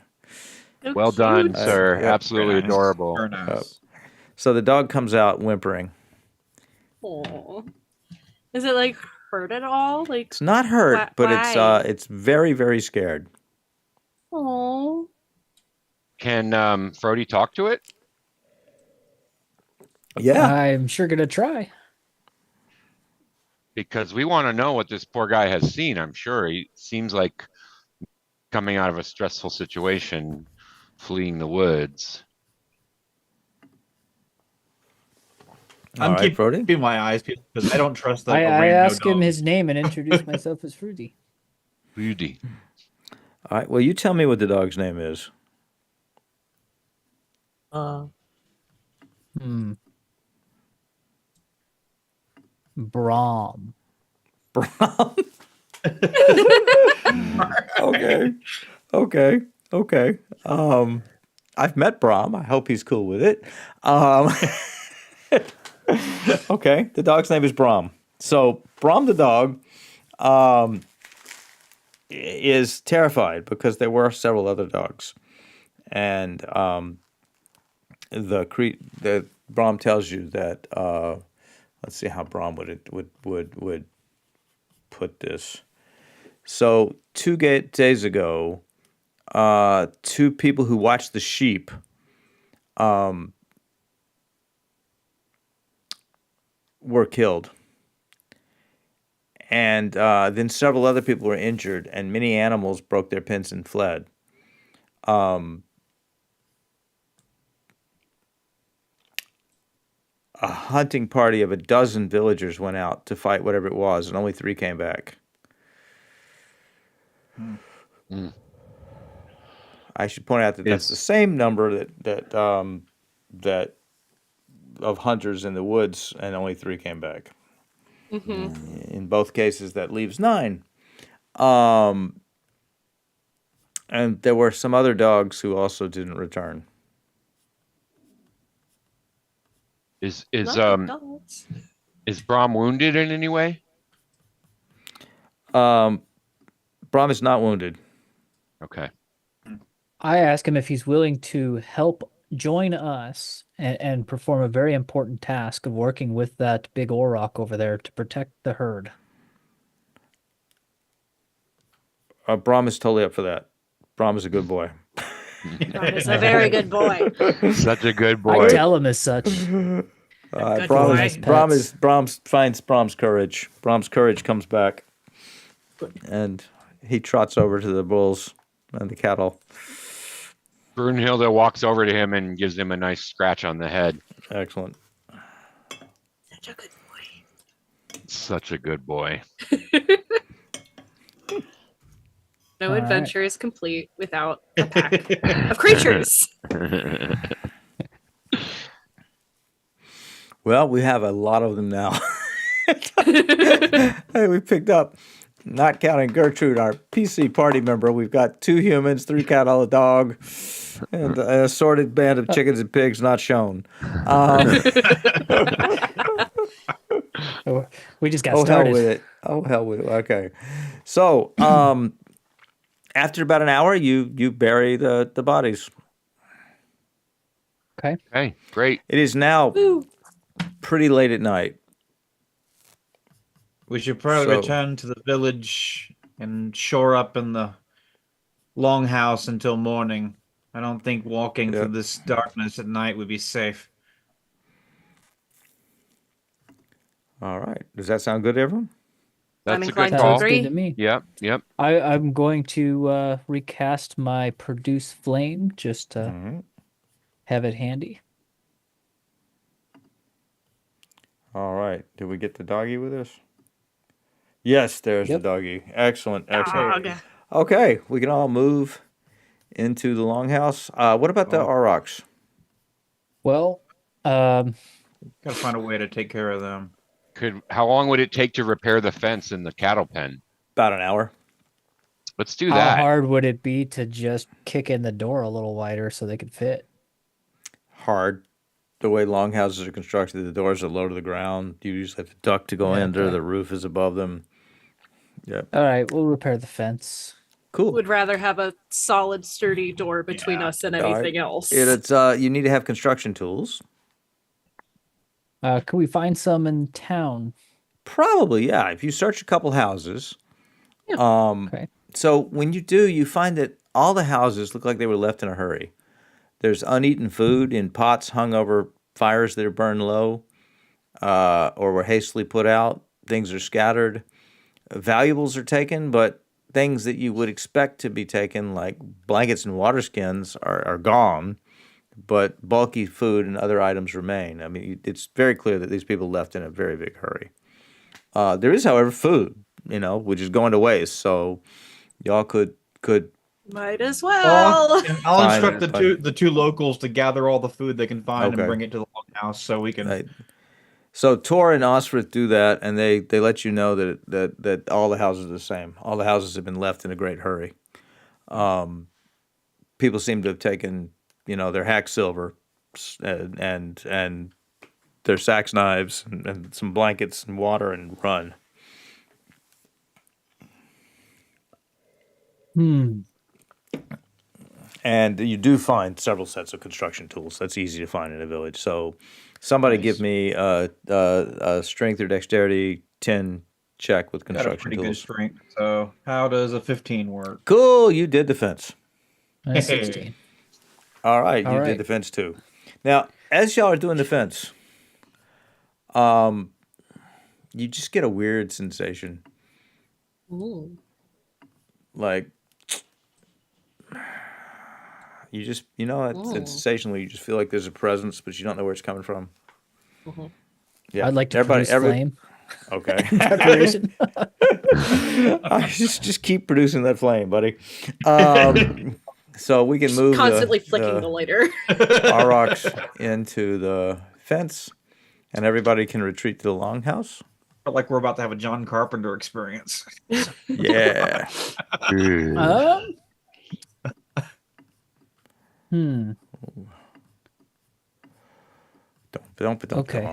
So Well done, cute. sir. Yeah. Absolutely Very nice. adorable. Very nice. So the dog comes out whimpering. Aw. Is it like hurt at all? Like, It's not hurt, but Why? it's very, very scared. oh, Can Frody talk to it? Yeah. I'm sure gonna try. Because we want to know what this poor guy has seen. I'm sure he seems like coming out of a stressful situation, fleeing the woods. All right, Brody. keeping my eyes peeled because I don't trust the I random ask him dog. his name and introduce myself as Fruity. Rudy. All right. Well, you tell me what the dog's name is. Hmm. Brahm. Brom. Okay. Okay. Okay. I've met Brom. I hope he's cool with it. Okay. The dog's name is Brom. So Brom the dog is terrified because there were several other dogs, and the Brom tells you that. Let's see how Brom would put this. So 2 days ago, two people who watched the sheep were killed. And then several other people were injured, and many animals broke their pens and fled. A hunting party of a dozen villagers went out to fight whatever it was, and only 3 came back. I should point out that that's the same number that of hunters in the woods, and only 3 came back. In both cases, that leaves 9. And there were some other dogs who also didn't return. Is Dogs. Brom wounded in any way? Brom is not wounded. Okay. I ask him if he's willing to help join us and perform a very important task of working with that big auroch over there to protect the herd. Brom is totally up for that. Brom is a good boy. That is a very good boy. Such a good I boy. tell him as such. Good Brom finds Brom's courage. Brom's courage comes back, and he trots over to the bulls and the cattle. Brunhilde walks over to him and gives him a nice scratch on the head. Excellent. Such a good boy. Such a good boy. No All right. adventure is complete without a pack of creatures. Well, we have a lot of them now. Hey, we picked up, not counting Gertrude, our PC party member, we've got 2 humans, 3 cattle, a dog, and an assorted band of chickens and pigs not shown. We just got Oh, started. hell with it. Oh, hell with it. Okay. So, after about an hour, you bury the bodies. Okay. Okay, great. It is now pretty late at night. We should probably So- return to the village and shore up in the longhouse until morning. I don't think walking Yeah. through this darkness at night would be safe. All right. Does that sound good to everyone? That's I'm a inclined good to call. Sounds agree. good to me. Yep. I'm going to recast my produce flame just to Mhm. have it handy. All right. Did we get the doggy with us? Yes, there's Yep. the doggy. Excellent. Excellent. Dog. Okay. We can all move into the longhouse. What about the Oh. aurochs? Well, Gotta find a way to take care of them. How long would it take to repair the fence in the cattle pen? About an hour. Let's do how that. hard would it be to just kick in the door a little wider so they could fit? Hard. The way longhouses are constructed, the doors are low to the ground. You usually have to duck to go Yeah, under. okay. The roof is above them. Yep. All right, we'll repair the fence. Cool. Would rather have a solid, sturdy door between us than anything else. It's you need to have construction tools. Can we find some in town? Probably, yeah. If you search a couple houses, Okay. so when you do, you find that all the houses look like they were left in a hurry. There's uneaten food in pots hung over fires that are burned low, or were hastily put out. Things are scattered. Valuables are taken, but things that you would expect to be taken, like blankets and water skins, are gone. But bulky food and other items remain. I mean, it's very clear that these people left in a very big hurry. There is, however, food, which is going to waste. So y'all could Might as well. I'll Fine, instruct the two locals to gather all the food they can find Okay. and bring it to the longhouse so we can. Right. So Tor and Osfrith do that, and they let you know that all the houses are the same. All the houses have been left in a great hurry. People seem to have taken, their hack silver and their sax knives and some blankets and water and run. And you do find several sets of construction tools. That's easy to find in a village. So somebody Nice. give me a strength or dexterity 10 check with Got a construction pretty good tools. strength. So how does a 15 work? Cool, you did defense. That's 16. All right, All you right. did defense too. Now, as y'all are doing defense, you just get a weird sensation. Ooh. Like you just that sensation where you just feel like there's a presence, but you don't know where it's coming from. Yeah, I'd like to produce flame. Okay. Preparation. just keep producing that flame, buddy. So we can Just move constantly flicking the the lighter. Aurochs into the fence, and everybody can retreat to the longhouse. Felt like we're about to have a John Carpenter experience. Yeah. Um. Hmm. Don't. Okay.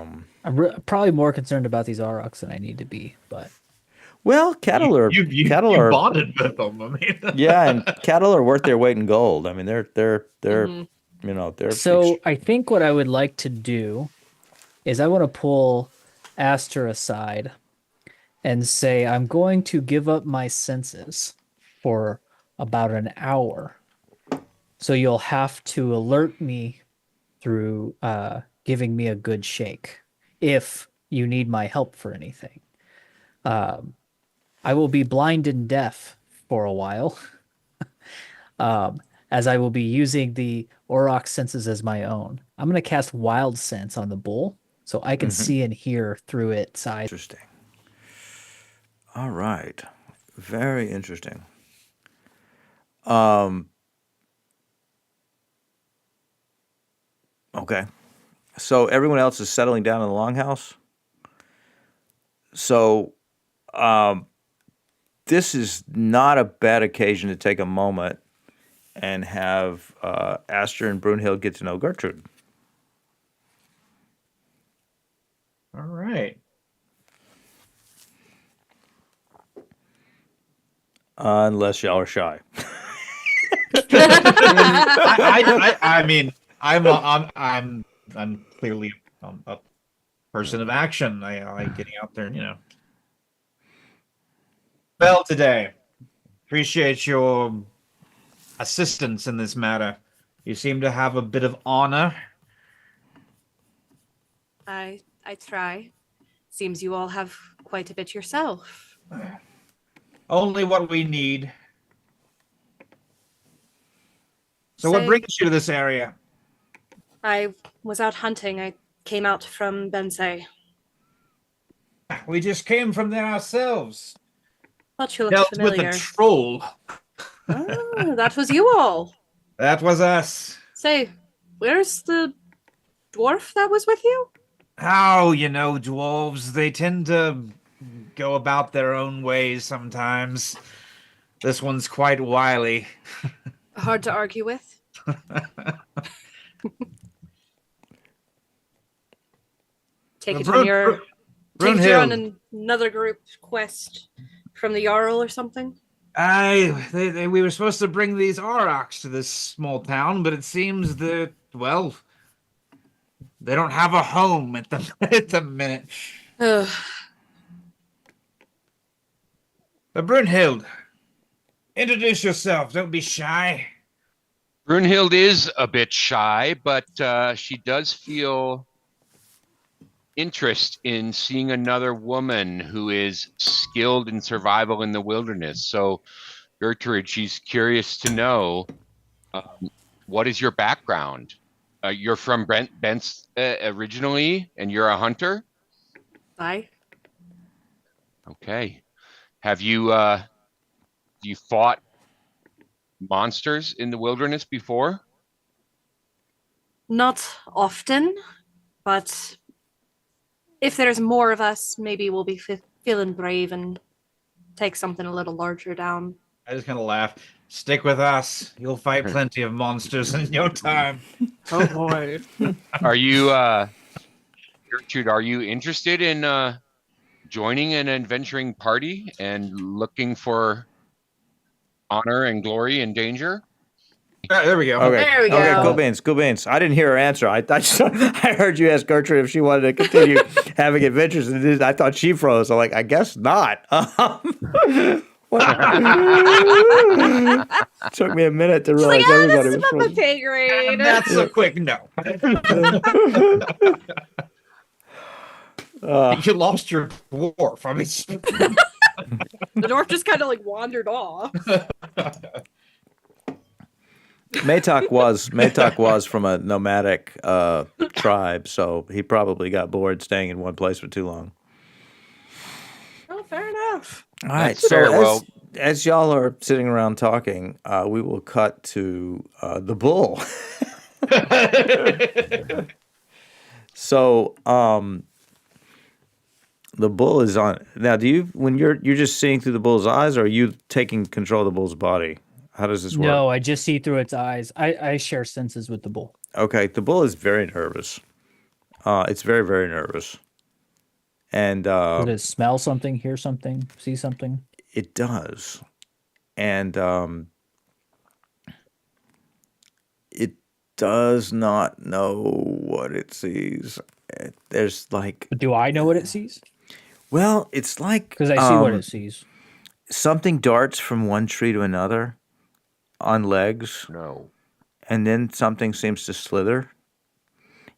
I'm probably more concerned about these Aurochs than I need to be, but Well, cattle are You bonded with them. I mean, yeah, and cattle are worth their weight in gold. I mean, they're Mhm. you know they're so I think what I would like to do is I want to pull Aster aside and say I'm going to give up my senses for about an hour. So you'll have to alert me through giving me a good shake if you need my help for anything. Um, I will be blind and deaf for a while, as I will be using the Auroch senses as my own. I'm going to cast Wild Sense on the bull so I can see and hear through its eyes. interesting. All right, very interesting. Okay, so everyone else is settling down in the longhouse. So, this is not a bad occasion to take a moment and have Aster and Brunhild get to know Gertrude. all right. Unless y'all are shy. I mean, I'm clearly a person of action. I like getting out there, Well, today, appreciate your assistance in this matter. You seem to have a bit of honor. I try. Seems you all have quite a bit yourself. Only what we need. So, what Say- brings you to this area? I was out hunting. I came out from Bensei. We just came from there ourselves. Thought you looked Dealt with familiar. a troll. Ah, that was you all. That was us. Say, where's the dwarf that was with you? How, dwarves, they tend to go about their own ways sometimes. This one's quite wily. Hard to argue with. Take it Brun- when you're Brun- take it on Brunhild. another group quest from the Jarl or something. We were supposed to bring these Aurochs to this small town, but it seems that, well, they don't have a home at the at the minute. Ugh. Brunhild, introduce yourself. Don't be shy. Brunhild is a bit shy, but she does feel interest in seeing another woman who is skilled in survival in the wilderness. So, Gertrude, she's curious to know what is your background? You're from Bent's originally, and you're a hunter. Bye. Okay. Have you you fought monsters in the wilderness before? Not often, but if there's more of us, maybe we'll be feeling brave and take something a little larger down. I just kind of laugh. Stick with us. You'll fight plenty of monsters in your time. Oh boy. Are you Gertrude, are you interested in joining an adventuring party and looking for honor and glory and danger? There we go. Okay. There we Okay, go. cool beans. I didn't hear her answer. I heard you ask Gertrude if she wanted to continue having adventures, and I thought she froze. I'm like, I guess not. Took me a minute to realize Like, everybody this is was above my frozen. pay grade. And that's a quick no. You lost your dwarf. I mean, The dwarf just kind of like wandered off. Maytok was from a nomadic tribe, so he probably got bored staying in one place for too long. Oh, fair enough. All right, That's so fair. Well, as y'all are sitting around talking, we will cut to the bull. So, the bull is on now. Do you when you're just seeing through the bull's eyes, or are you taking control of the bull's body? How does this work? No, I just see through its eyes. I share senses with the bull. Okay, the bull is very nervous. It's very, very nervous, and Does it smell something, hear something, see something? it does, and it does not know what it sees. There's like, But do I know what it sees? well, it's like Because I see what it sees. something darts from one tree to another on legs, no. and then something seems to slither.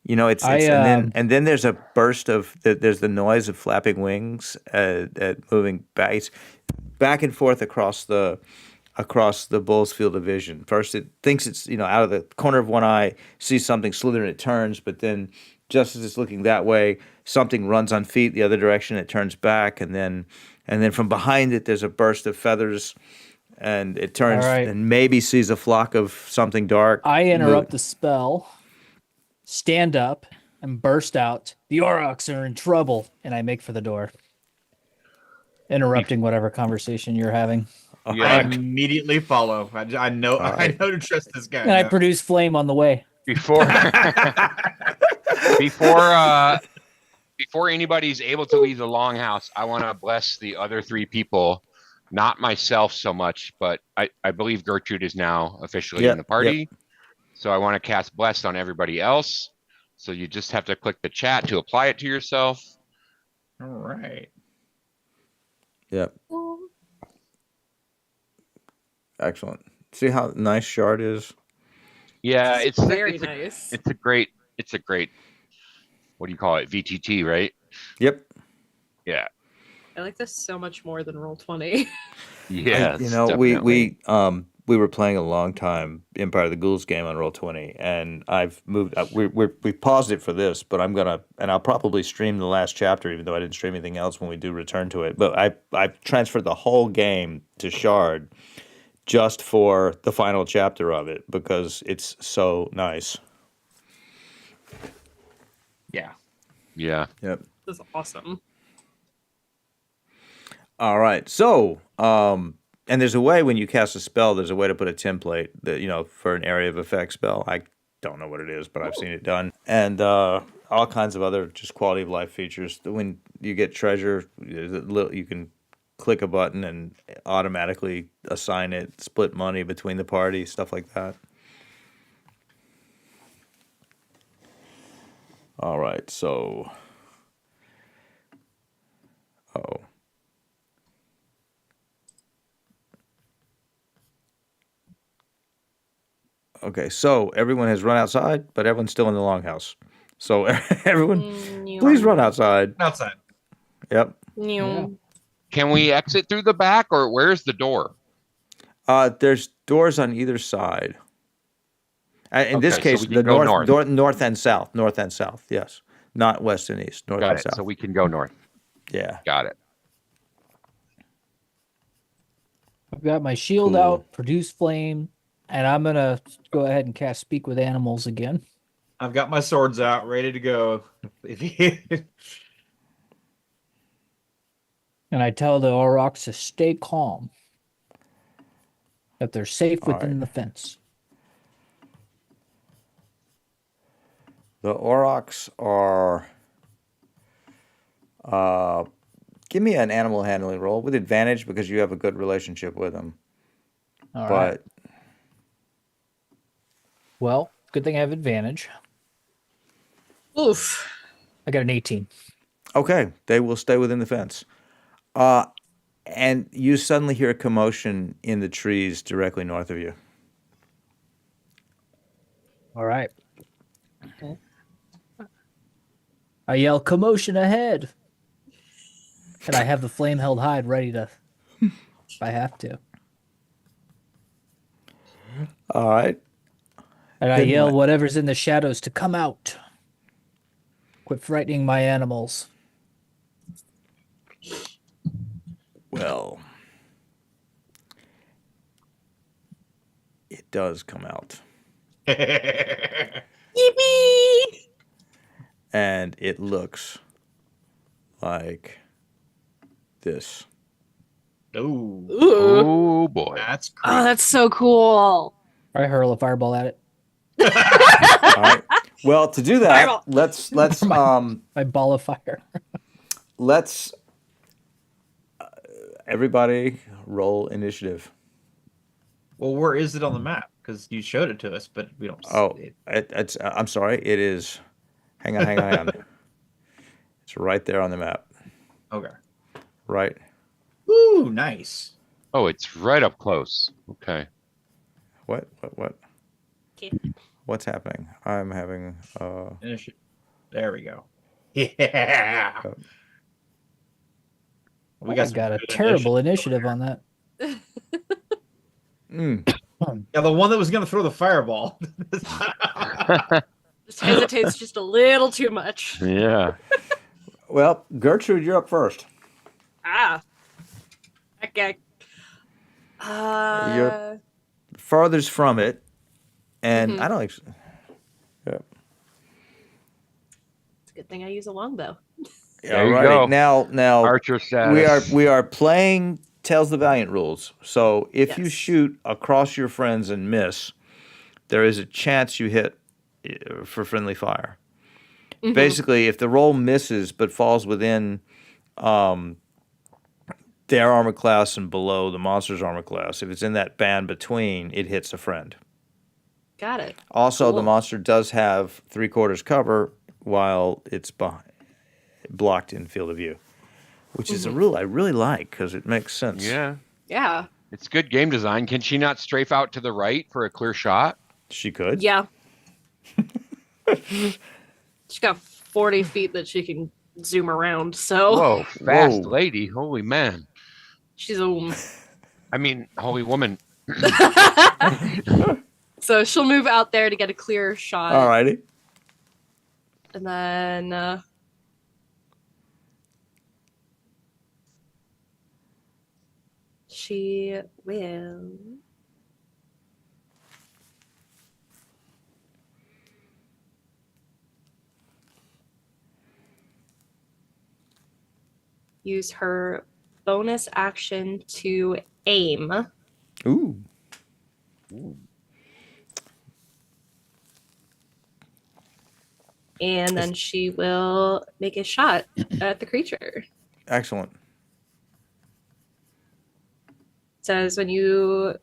You know, it's I, and then there's a burst of there's the noise of flapping wings moving back and forth across the bull's field of vision. First, it thinks it's out of the corner of one eye, sees something slither and it turns, but then just as it's looking that way, something runs on feet the other direction. It turns back, and then from behind it, there's a burst of feathers, and it turns All right. and maybe sees a flock of something dark. I interrupt the spell, stand up, and burst out. The Aurochs are in trouble, and I make for the door, interrupting whatever conversation you're having. I Yeah. immediately follow. I know. All I right. know to trust this guy. And I now. produce flame on the way. Before before before anybody's able to leave the longhouse, I want to bless the other three people, not myself so much, but I believe Gertrude is now officially Yep, in the party. So I want to cast bless on everybody else. So you just have to click the chat to apply it to yourself. All right. Yep. Excellent. See how nice Shard is? Yeah, it's Very it's a, nice. it's a great what do you call it? VTT, right? Yep. Yeah. I like this so much more than roll 20. Yeah. We were playing a long time Empire of the Ghouls game on Roll20, and I've moved. We paused it for this, but I'll probably stream the last chapter, even though I didn't stream anything else when we do return to it. But I've transferred the whole game to Shard just for the final chapter of it because it's so nice. Yeah. Yeah. Yep. This is awesome. All right. So, and there's a way when you cast a spell, there's a way to put a template that, for an area of effect spell. I don't know what it is, but I've seen it done. And all kinds of other just quality of life features. When you get treasure, you can click a button and automatically assign it, split money between the party, stuff like that. All right. So, okay, so everyone has run outside, but everyone's still in the longhouse. So everyone, please run outside. Outside. Yep. Yeah. Can we exit through the back, or where's the door? There's doors on either side. In this Okay, so case, we can the go north and south. North and south, yes. Not west and east. North Got and it. south. So we can go north. Yeah. Got it. I've got my shield Cool. out, produce flame, and I'm going to go ahead and cast Speak with Animals again. I've got my swords out, ready to go. And I tell the Aurochs to stay calm, that they're safe All within right. the fence. The Aurochs are. Give me an animal handling roll with advantage because you have a good relationship with them. All But right. Well, good thing I have advantage. Oof. I got an 18. okay, they will stay within the fence. And you suddenly hear a commotion in the trees directly north of you. All right. I yell, commotion ahead. And I have the flame held hide ready to, if I have to. All right. And I Then yell, what? whatever's in the shadows to come out. Quit frightening my animals. Well, it does come out. Yippee! And it looks like this. Ooh, Ooh. Oh boy. that's Oh, creepy. that's so cool. I hurl a fireball at it. All right. Well, to do that, Fireball. let's My ball of fire. let's everybody roll initiative. Well, where is it on the map? Because you showed it to us, but we don't Oh, see it. it's I'm sorry. It is. Hang on. It's right there on the map. Okay. Right. Ooh, nice. Oh, it's right up close. Okay. What? Okay. What's happening? I'm having. Initiative. There we go. Yeah. We I some got a good terrible initiative. initiative on that. Yeah, the one that was going to throw the fireball. Just hesitates just a little too much. Yeah. Well, Gertrude, you're up first. Ah. Okay. You're farthest from it, and Mhm. I don't. Yeah. It's a good thing I use a longbow. There you Alrighty. go. Now Archer status. we are playing Tales of the Valiant rules. So if you Yes. shoot across your friends and miss, there is a chance you hit for friendly fire. Mhm. Basically, if the roll misses but falls within their armor class and below the monster's armor class, if it's in that band between, it hits a friend. Got it. Also, the Cool. monster does have 3/4 cover while it's blocked in field of view, which is a rule I really like because it makes sense. Yeah. Yeah. It's good game design. Can she not strafe out to the right for a clear shot? She could. Yeah. She's got 40 feet that she can zoom around, so Whoa, fast Whoa. lady. Holy man. she's a I mean, holy woman. So she'll move out there to get a clear shot. Alrighty. And then she will use her bonus action to aim. Ooh. And then she will make a shot at the creature. Excellent. Says when you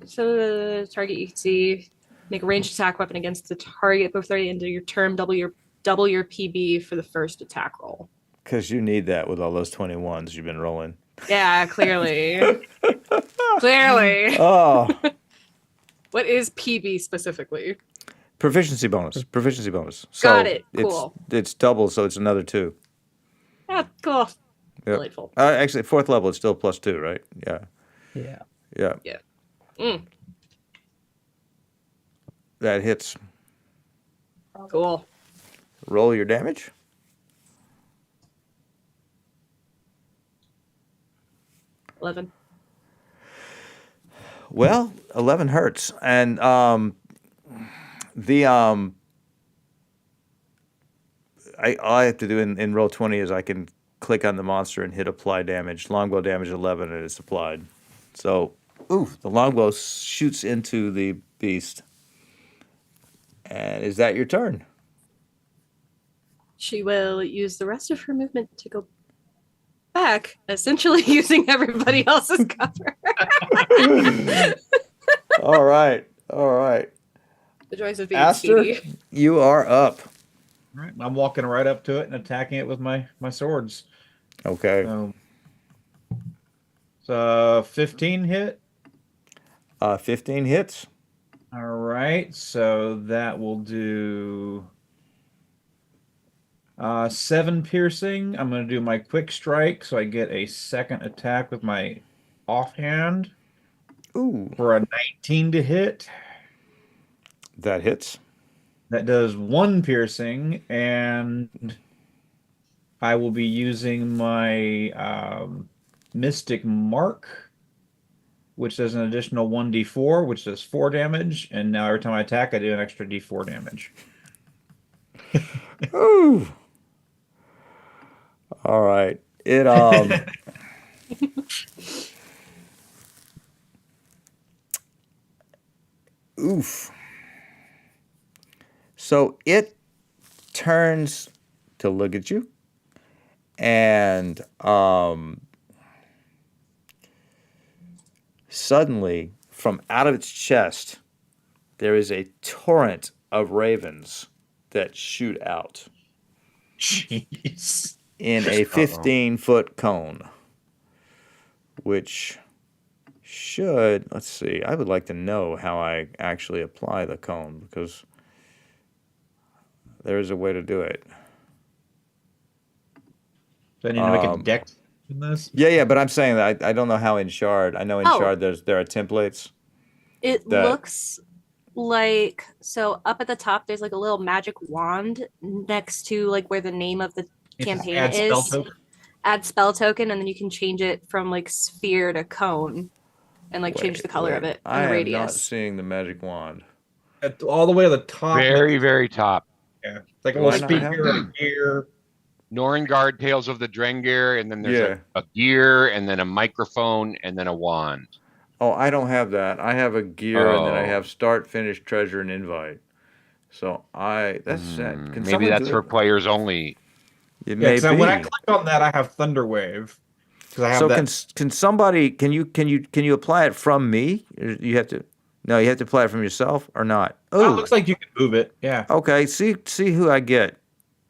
so the target you can see make a ranged attack weapon against the target before the end of your turn, double your PB for the first attack roll. Because you need that with all those 21s you've been rolling. Yeah, clearly. Clearly. Oh, What is PB specifically? proficiency bonus. Proficiency bonus. Got it. Cool. It's double, so it's another 2. Yeah, cool. Yep. Delightful. Actually, 4th level, it's still +2, right? Yeah. Yeah. Yeah. Mm, That hits. cool. Roll your damage. $11. Well, 11 hurts, and the all I have to do in roll 20 is I can click on the monster and hit apply damage. Longbow damage 11, and it's applied. So, the longbow shoots into the beast. And is that your turn? She will use the rest of her movement to go back, essentially using everybody else's cover. All right. The joys of being Aster, speedy. you are up. All right, I'm walking right up to it and attacking it with my swords. Okay. So 15 hit. 15 hits. All right, so that will do 7 piercing. I'm going to do my quick strike, so I get a second attack with my offhand Ooh, for a 19 to hit. that hits. That does 1 piercing, and I will be using my Mystic Mark, which does an additional 1d4, which does 4 damage, and now every time I attack, I do an extra d4 damage. Ooh. All right. It oof. So it turns to look at you, and suddenly, from out of its chest, there is a torrent of ravens that shoot out Jeez. in a 15-foot cone, which should, let's see, I would like to know how I actually apply the cone, because there is a way to do it. Do I need to make a dex in this? Yeah, but I'm saying that I don't know how in Shard. I know in Oh. Shard there are templates. It That- looks like so up at the top there's like a little magic wand next to like where the name of the campaign Add spell is. token. Add spell token, and then you can change it from like sphere to cone and like change the color of it I and the am not radius. seeing the magic wand. All the way to the top. Very, very top. Yeah. It's like a Do little I not have speaker up here. Norengard Tales of the Drengir, and then there's Yeah. a gear, and then a microphone, and then a wand. Oh, I don't have that. I have a gear, and then I Oh. have start, finish, treasure, and invite. So that's that. Can Maybe someone that's do for it? players only. It Yeah, may because when I be. click on that, I have Thunderwave. Because I have So that. can somebody can you apply it from me? Or you have to you have to apply it from yourself or not? Oh, Oh, it looks like you can move it. Yeah. okay. See who I get.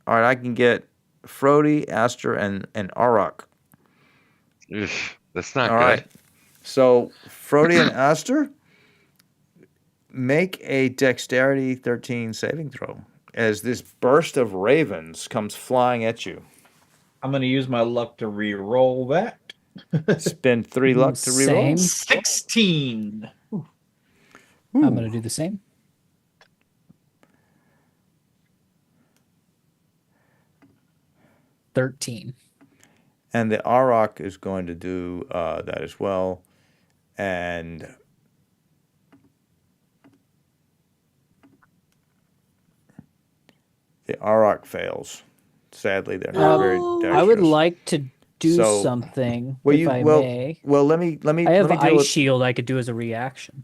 All right, I can get Frody, Aster, and Auroch. Ugh, that's not All good. right. So Frody and Aster, make a dexterity 13 saving throw as this burst of ravens comes flying at you. I'm going to use my luck to re-roll that. Spend 3 luck to reroll. Same. 16. I'm gonna do the same. $13. And the Auroch is going to do that as well. And the Auroch fails. Sadly, they're not very No. dexterous. I would like to do So, something well, if I well, may. well, let me I have let me an deal ice with, shield I could do as a reaction.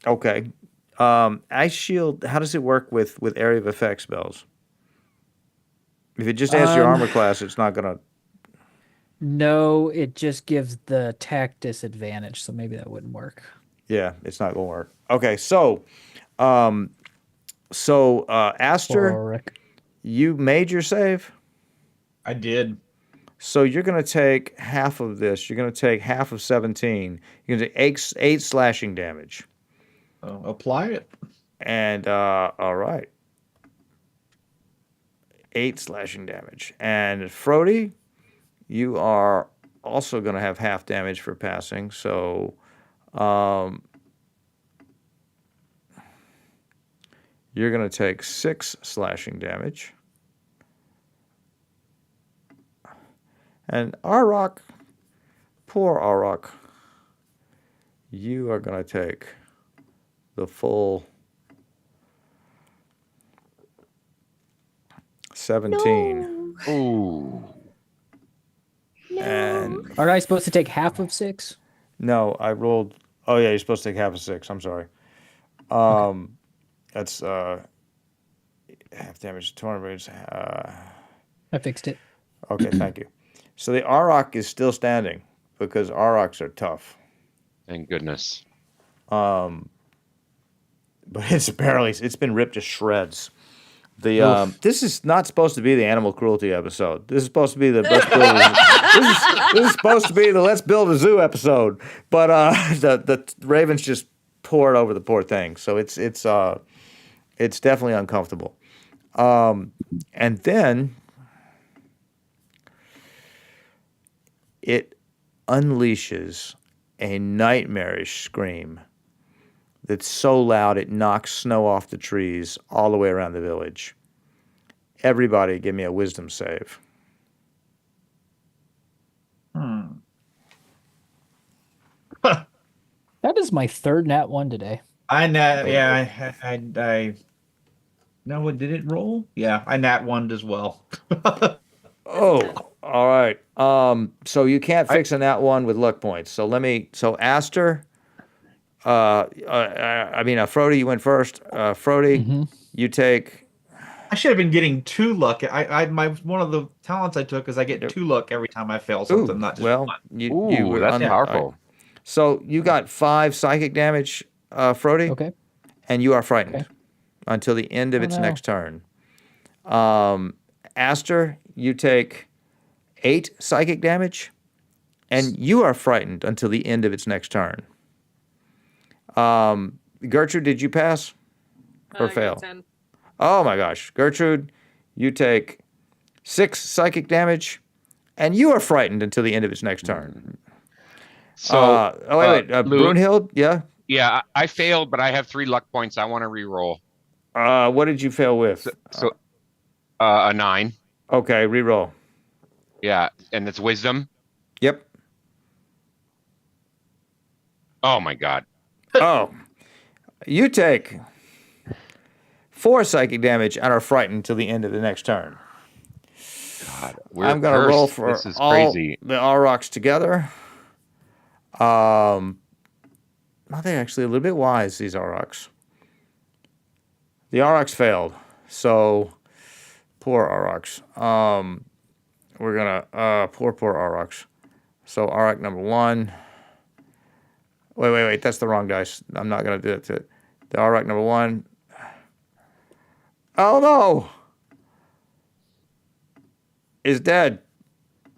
okay. Ice shield. How does it work with area of effect spells? If it just adds your armor class, it's not gonna. No, it just gives the attack disadvantage, so maybe that wouldn't work. Yeah, it's not gonna work. Okay, so, Aster, Oric. you made your save. I did. So you're going to take half of this. You're going to take half of 17. You're going to take eight slashing damage. Apply it. And, all right. 8 slashing damage. And Frody, you are also going to have half damage for passing. So, you're going to take 6 slashing damage. And Auroch, poor Auroch, you are going to take the full 17. Ooh. And Aren't I supposed to take half of 6? no, I rolled. Oh yeah, you're supposed to take half of 6. I'm sorry. That's half damage to torment. I fixed it. Okay, thank you. So the Auroch is still standing because Aurochs are tough. Thank goodness. But it's been ripped to shreds. This is not supposed to be the animal cruelty episode. This is supposed to be the this is supposed to be the let's build a zoo episode. But the ravens just poured over the poor thing, so it's definitely uncomfortable. And then it unleashes a nightmarish scream that's so loud it knocks snow off the trees all the way around the village. Everybody give me a wisdom save. That is my third nat one today. I nat. Yeah, I. No, what did it roll? Yeah, I nat one as well. Oh, all right. So you can't I- fix a nat one with luck points. So so Aster, Frody, you went first. Frody, Mm-hmm. you take. I should have been getting 2 luck. My one of the talents I took is I get 2 luck every time I fail something, Ooh, not just well, one. you Ooh, were that's on. powerful. So you got 5 psychic damage, Frody, Okay. and you are frightened Okay. until the end of Oh its no. next turn. Aster, you take 8 psychic damage, and you are frightened until the end of its next turn. Gertrude, did you pass or fail? Oh my gosh, Gertrude, you take 6 psychic damage, and you are frightened until the end of its next turn. So, Wait, Lou, Brunhild, yeah. yeah, I failed, but I have 3 luck points. I want to re-roll. What did you fail with? So a 9. Okay, re-roll. Yeah, and it's wisdom. Yep. Oh my God. Oh, you take 4 psychic damage and are frightened till the end of the next turn. God, we're I'm gonna cursed. roll for This is all crazy. the Aurochs together. Well, they're actually a little bit wise, these Aurochs. The Aurochs failed, so poor Aurochs. We're gonna poor Aurochs. So Auroch number 1. Wait, that's the wrong dice. I'm not gonna do it to the Auroch number 1. Oh no! Is dead.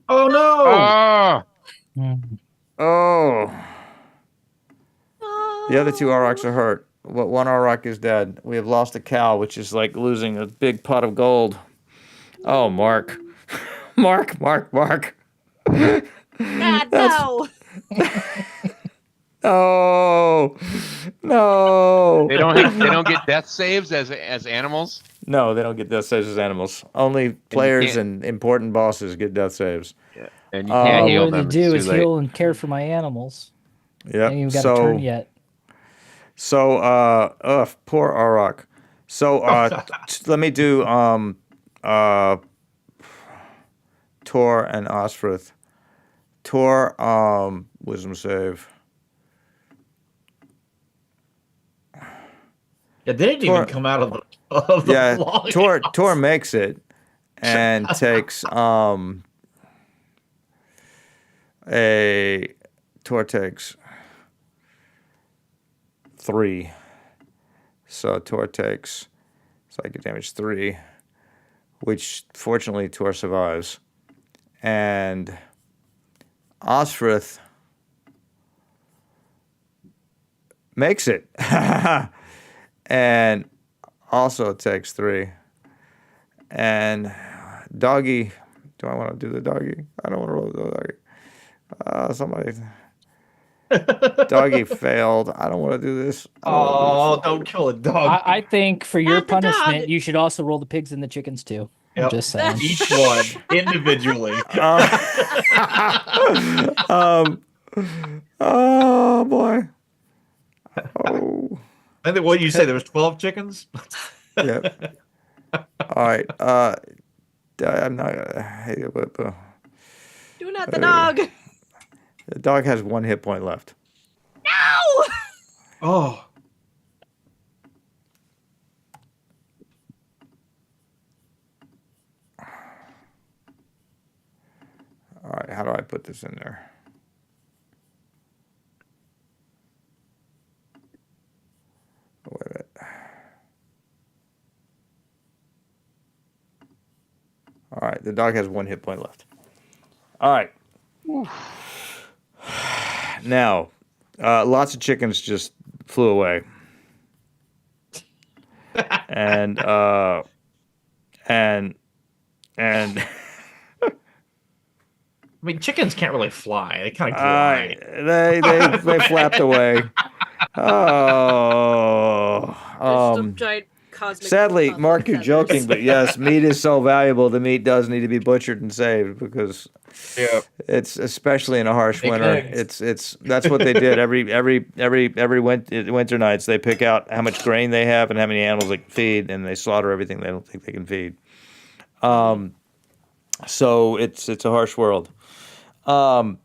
Oh no! Oh, Mm. Oh. The other 2 Aurochs are hurt. One Auroch is dead. We have lost a cow, which is like losing a big pot of gold. Oh, Mark. Mark. God, That's- no. Oh. No. they don't get death saves as animals. No, they don't get death saves as animals. Only players can't- and important bosses get death saves. Yeah. And you Oh, can't All I heal really them. It's do too is late. heal and care for my animals. Yep. Ain't even got a turn yet. Poor Auroch. So, let me do Tor and Osfrith. Tor, wisdom save. Yeah, they didn't even come out of the Yeah, log. Tor makes it and takes Tor takes 3. So Tor takes psychic damage 3, which fortunately Tor survives. And Osfrith makes it. And also takes 3. And Doggy, do I want to do the Doggy? I don't want to roll the Doggy. Somebody. Doggy failed. I don't want to do this. Oh, don't kill a dog. I think for your Not the dog. punishment, you should also roll the pigs and the chickens too. I'm Yep. just saying. Each one individually. Oh boy. Oh. I think what did you say? There was 12 chickens. Yep. All right. I'm not gonna. Do not the dog. The dog has 1 hit point left. No. Oh, All right. How do I put this in there? Wait a minute. All right. The dog has 1 hit point left. All right. Now, lots of chickens just flew away. and I mean, chickens can't really fly. They kind of glide. they flapped away. Oh, Just a giant cosmic. Sadly, buff Mark, you're feathers. joking, but yes, meat is so valuable. The meat does need to be butchered and saved because Yeah. it's especially in a harsh Big winter. eggs. It's that's what they did every winter nights. They pick out how much grain they have and how many animals they can feed, and they slaughter everything they don't think they can feed. So it's a harsh world. So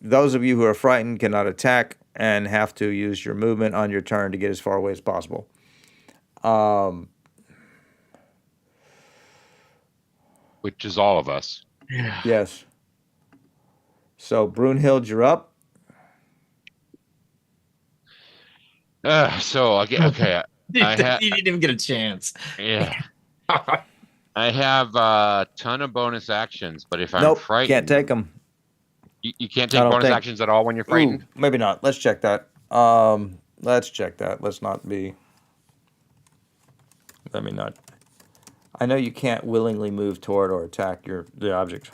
those of you who are frightened cannot attack and have to use your movement on your turn to get as far away as possible. Which is all of us. Yeah. Yes. So Brunhild, you're up. So I'll get okay. You I have didn't even get a chance. yeah. I have a ton of bonus actions, but if I'm Nope, frightened, can't take them. you can't I take don't bonus think- actions at all when you're Ooh, frightened. maybe not. Let's check that. Let's check that. Let's not be. Let me not. I know you can't willingly move toward or attack the object.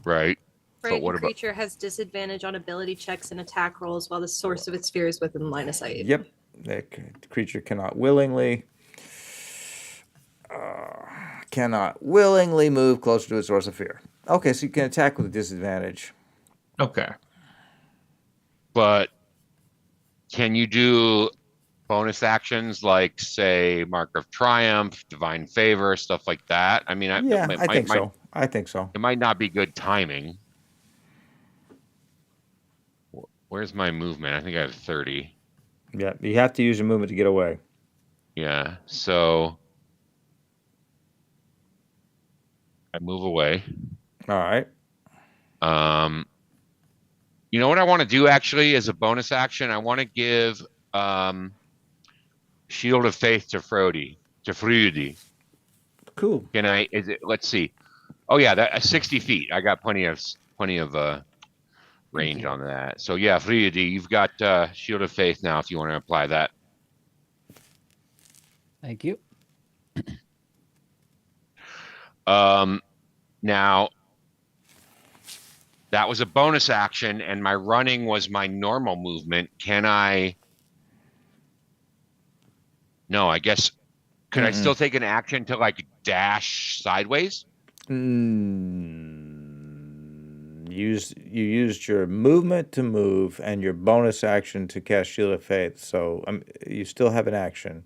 Right. But Frightened what about creature has disadvantage on ability checks and attack rolls while the source of its fear is within line of sight. Yep. The creature cannot willingly move closer to its source of fear. Okay, so you can attack with a disadvantage. Okay. but can you do bonus actions like say Mark of Triumph, Divine Favor, stuff like that? I mean, Yeah, I think so. I think so. It might not be good timing. Where's my movement? I think I have 30. Yeah, you have to use your movement to get away. Yeah, so I move away. All right. You know what I want to do actually as a bonus action? I want to give Shield of Faith to Fruity. Cool. Can I? Let's see. Oh yeah, that 60 feet. I got plenty of range on that. So yeah, Fruity, you've got Shield of Faith now. If you want to apply that. Thank you. Now that was a bonus action, and my running was my normal movement. Can I? No, I guess. Could I still take an action to like dash sideways? You used your movement to move and your bonus action to cast Shield of Faith. So you still have an action.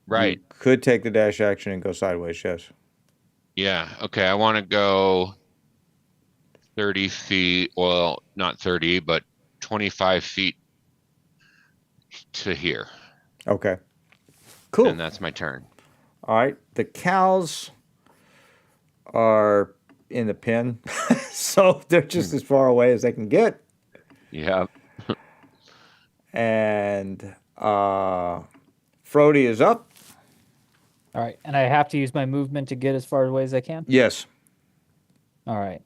Right. You could take the dash action and go sideways. Yes. Yeah. Okay. I want to go 30 feet. Well, not 30, but 25 feet to here. Okay. Cool. And that's my turn. All right. The cows are in the pen, so they're just as far away as they can get. Yeah. And Frody is up. All right, and I have to use my movement to get as far away as I can. Yes. All right.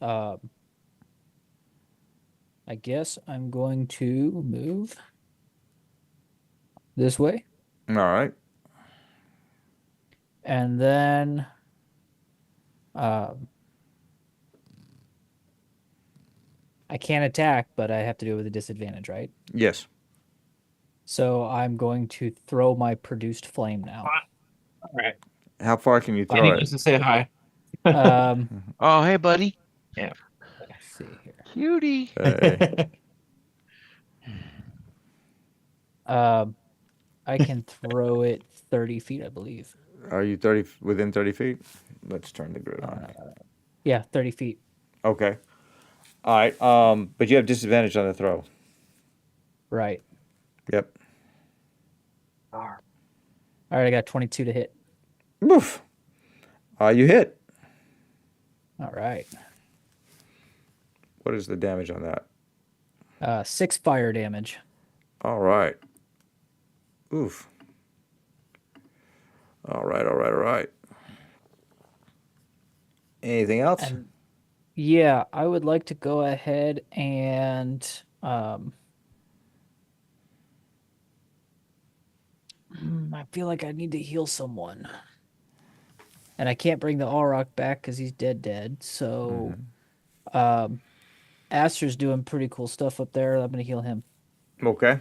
I guess I'm going to move this way, All right. and then I can't attack, but I have to do it with a disadvantage, right? Yes. So I'm going to throw my produced flame now. All right. How far can you I throw need it? just to say hi. Oh, hey, buddy. Let's see here. Cutie. I can throw it 30 feet, I believe. Are you within 30 feet? Let's turn the grid on. Yeah, 30 feet. Okay. All right. But you have disadvantage on the throw. Right. Yep. All right, I got 22 to hit. Oof. You hit. All right. What is the damage on that? 6 fire damage. All right. Oof. All right. Anything else? And yeah, I would like to go ahead and I feel like I need to heal someone. And I can't bring the Auroch back because he's dead. So Aster's doing pretty cool stuff up there. I'm gonna heal him. Okay.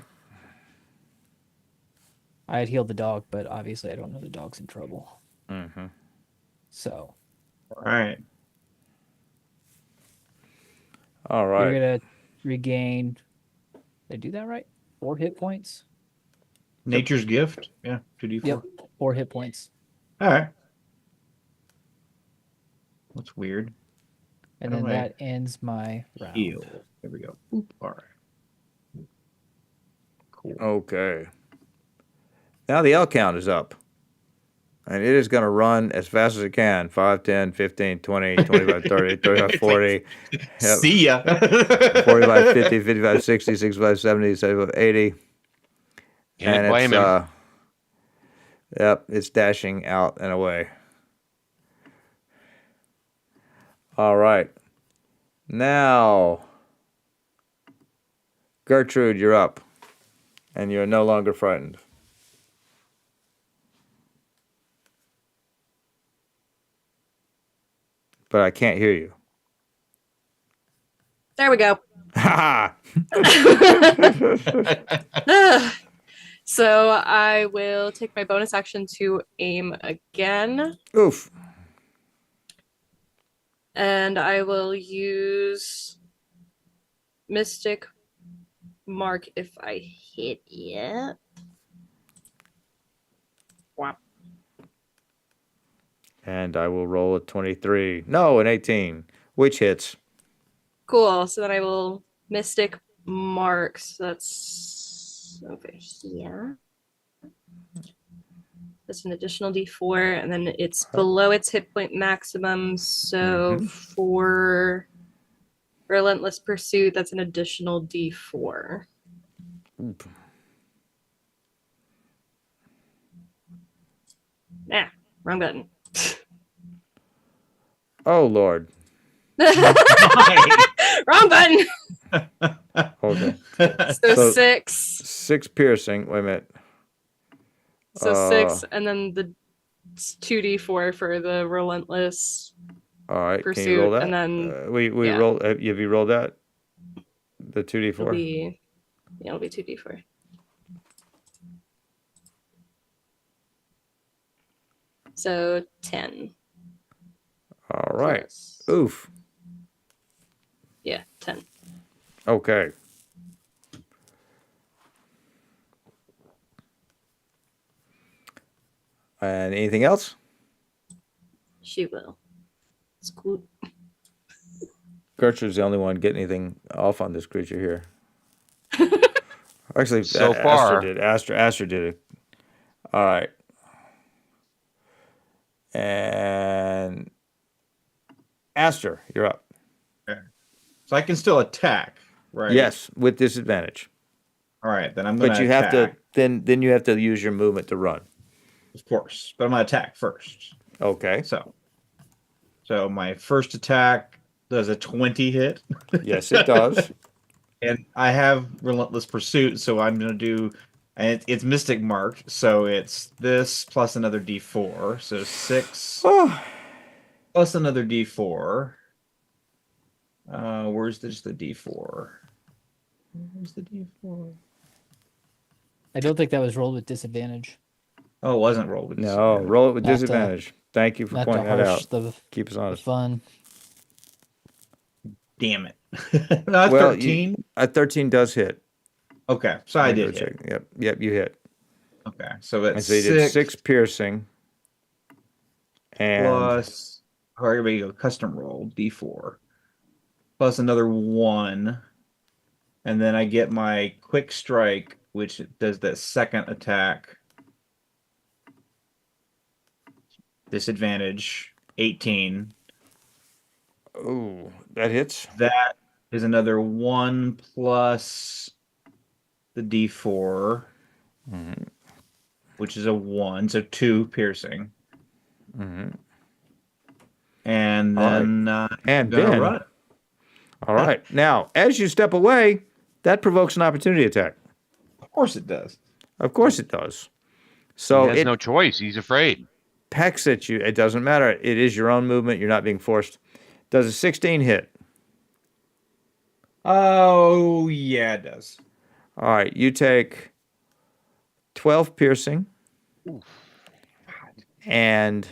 I had healed the dog, but obviously I don't know the dog's in trouble. Mm-hmm. So All right. All you're right. gonna regain. Did I do that right? 4 hit points. Nature's gift. Yeah, 2d4. Yep, 4 hit points, All right. That's weird. and How do then I that ends my round. heal? There we go. Oop. All right. Cool. Okay. Now the L count is up. And it is going to run as fast as it can. 5, 10, 15, 20, 25, 30, 35, It's 40. Yep. See ya. 45, 50, 55, 60, 65, 70, 75, 80. Can't And blame it's, him. yep, it's dashing out and away. All right. Now, Gertrude, you're up. And you're no longer frightened. But I can't hear you. There we go. Ha So I will take my bonus action to aim again, Oof. and I will use Mystic Mark if I hit it. Wow. And I will roll a 23. No, an 18. Which hits? Cool. So then I will Mystic Mark. So that's over here. That's an additional d4, and then it's below its hit point maximum. So for Relentless Pursuit, that's an additional d4. Oop. Nah, wrong button. Oh, Lord. Wrong button. Okay. So So- 6. 6 piercing. Wait a minute. So 6, and then the 2d4 for the Relentless All right. Can Pursuit, you roll that? and then we yeah. roll. Have you rolled that? The it'll 2d4? be 2d4. So 10. All right. Plus- Oof. Yeah, 10. Okay. And anything else? She will. It's cool. Gertrude's the only one getting anything off on this creature here. Actually, So Aster far. did. Aster did it. All right. And Aster, you're up. So I can still attack, right? Yes, with disadvantage. All right, then I'm gonna But you have attack, to then you have to use your movement to run. of course. But I'm gonna attack first. Okay. So my first attack does a 20 hit. Yes, it does. And I have Relentless Pursuit, so I'm gonna do, and it's Mystic marked, so it's this plus another D4, so 6 plus another D4. Where's just the D4? Where's the D4? I don't think that was rolled with disadvantage. Oh, it wasn't rolled with No, disadvantage. roll it with Not to- disadvantage. Thank you for Not to pointing that harsh out. the Keep us the honest. fun. Damn it. No, Well, 13. A 13 does hit. Okay, so I Let me did go hit. check. Yep, you hit. Okay, so And that's so you did 6 6 piercing. And plus, oh, here we go, custom roll, D4. Plus another 1. And then I get my quick strike, which does that second attack. Disadvantage, 18. ooh, that hits. That is another 1 plus the D4, Mhm. which is a 1, so 2 piercing. Mhm. And All right. then And I'm gonna then run. all right. Now, as you step away, that provokes an opportunity attack. Of course it does. Of course it does. So He has it no choice. He's afraid. pecks at you. It doesn't matter. It is your own movement. You're not being forced. Does a 16 hit? Oh, yeah, it does. All right. You take 12 piercing, and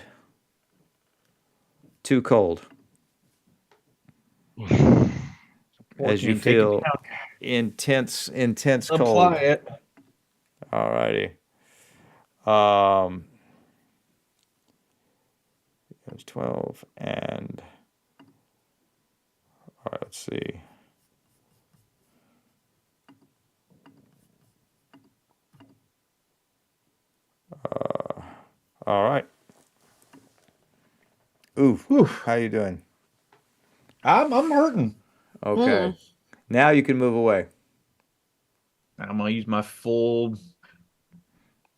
2 cold. As you 14, take feel it down. intense cold. Apply it. Alrighty. It's 12 and all right, let's see. All right. Oof. How you doing? I'm hurting. Okay. Now you can move away. I'm gonna use my full.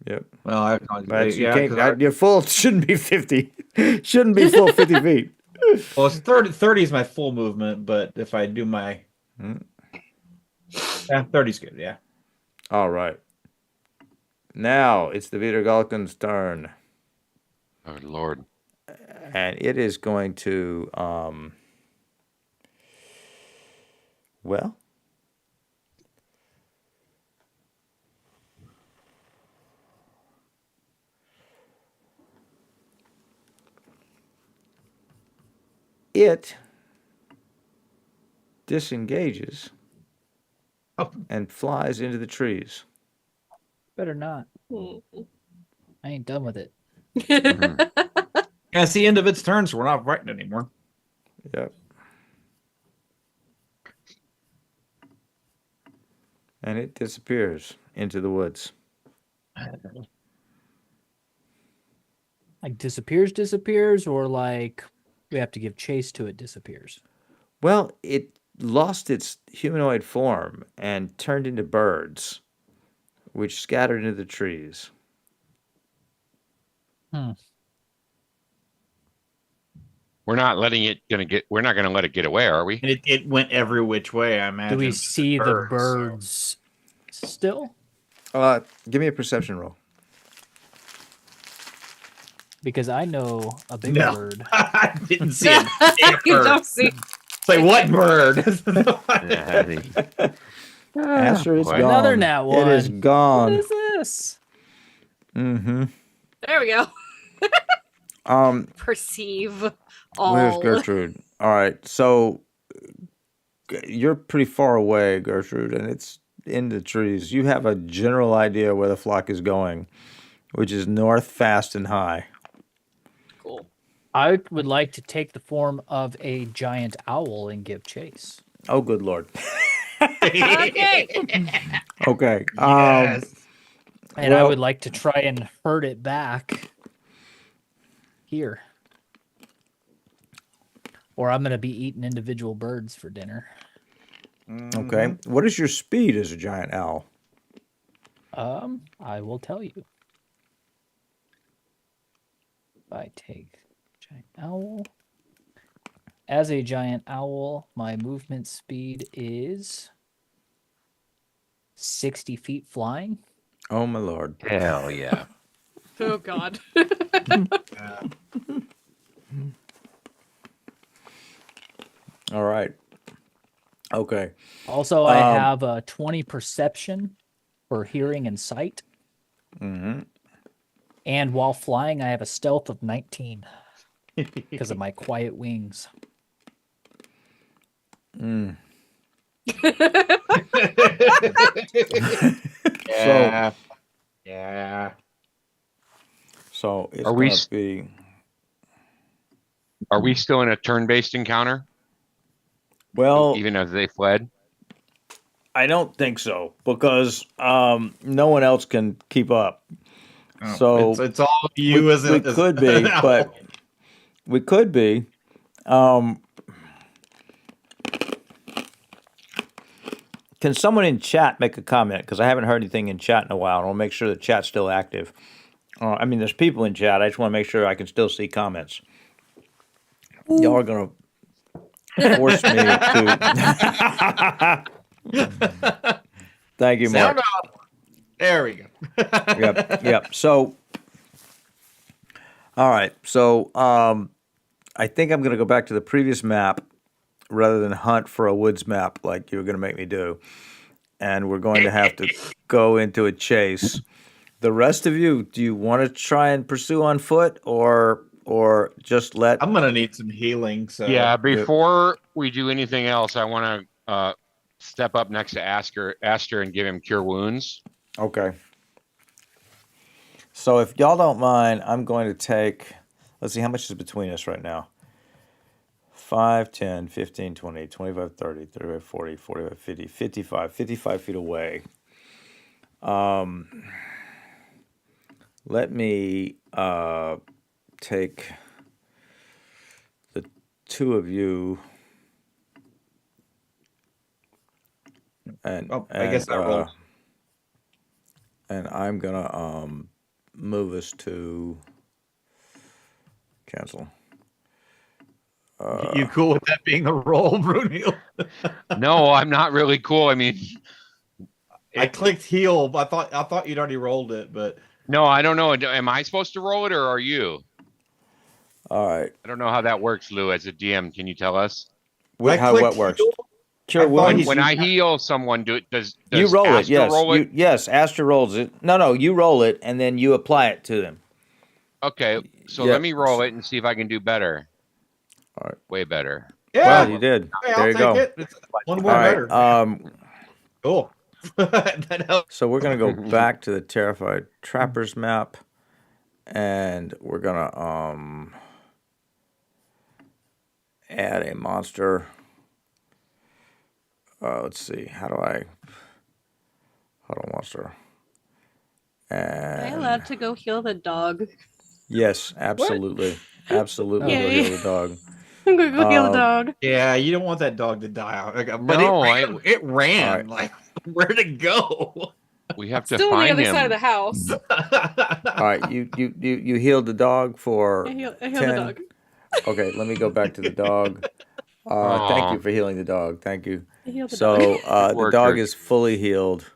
Yep. Well, I can But you yeah, can't. 'cause I- Your full shouldn't be 50. Shouldn't be full 50 feet. well, it's 30 is my full movement, but if I do my 30's good. Yeah. All right. Now it's the Vidergalken's turn, Oh Lord. and it is going to well. It disengages Oh. and flies into the trees. Better not. I ain't done with it. Mhm. Yeah, it's the end of its turn, so we're not fighting anymore. Yep. And it disappears into the woods. Like disappears, or like we have to give chase to it disappears. Well, it lost its humanoid form and turned into birds, which scattered into the trees. We're not letting it we're not gonna let it get away, are we? And it went every which way, I imagine. Do we because see it's the so- birds still? Give me a perception roll. Because I know a big No. bird. I didn't see a damn You bird. don't see. It's like, what bird? Asher is boy. gone. Another nat It is one. What gone. is this? Mm-hmm. There we go. Perceive all. Where's Gertrude? All right, so you're pretty far away, Gertrude, and it's in the trees. You have a general idea where the flock is going, which is north, fast, and high. Cool. I would like to take the form of a giant owl and give chase. Oh, good lord. Okay. Okay. Yes. And I Well- would like to try and herd it back here. Or I'm going to be eating individual birds for dinner. Okay. What is your speed as a giant owl? I will tell you. If I take giant owl. As a giant owl, my movement speed is 60 feet flying. Oh, my lord. Hell yeah. Oh God. All right. Okay. Also, I have a 20 perception for hearing and sight. Mm-hmm. And while flying, I have a stealth of 19 because of my quiet wings. Yeah. Yeah. So it's Are we going s- to be... Are we still in a turn-based encounter? Well, Even as they fled? I don't think so, because no one else can keep up. Oh, So it's all you as we a as could be, an owl. but we could be. Can someone in chat make a comment? Because I haven't heard anything in chat in a while. I want to make sure the chat's still active. I mean, there's people in chat. I just want to make sure I can still see comments. Y'all are going to force me to. Thank you, Mark. Sound off. There we go. Yep. So, all right. So, I think I'm going to go back to the previous map rather than hunt for a woods map like you were going to make me do. And we're going to have to go into a chase. The rest of you, do you want to try and pursue on foot, or just let? I'm gonna need some healing. So Yeah, before we do anything else, I want to step up next to Aster and give him cure wounds. Okay. So if y'all don't mind, I'm going to take. Let's see how much is between us right now. 5, 10, 15, 20, 25, 30, 35, 40, 45, 50, 55 feet away. Let me take the two of you and I guess I rolled. and I'm gonna move us to cancel. You cool with that being the roll, Brunil? No, I'm not really cool. I mean, I clicked heal, but I thought you'd already rolled it, but no, I don't know. Am I supposed to roll it or are you? All right. I don't know how that works, Lou. As a DM, can you tell us? I How clicked what works? heal. Cure I thought wounds. When I heal someone, does You roll it. Aster Yes. roll it? Yes. Astra rolls it. No. You roll it and then you apply it to them. Okay, so Yeah. let me roll it and see if I can do better. All right. Way better. Yeah, Well, you did. hey, There I'll you take go. it. It's one more All right. better. Cool. That helps. So we're gonna go back to the Terrified Trappers map, and we're gonna add a monster. Let's see. How do I? Huddle monster. Am I And allowed to go heal the dog? yes, absolutely, absolutely. Go Yay. heal the dog. I'm gonna go heal the dog. Yeah, you don't want that dog to die out. But No, it ran. All right. Like, where'd it go? We have to Still on the find other him. side of the house. All right, you healed the dog for I heal the 10. dog. Okay, let me go back to the dog. Thank you for healing the dog. Thank you. I heal the So dog. the work, dog Kirk. is fully healed.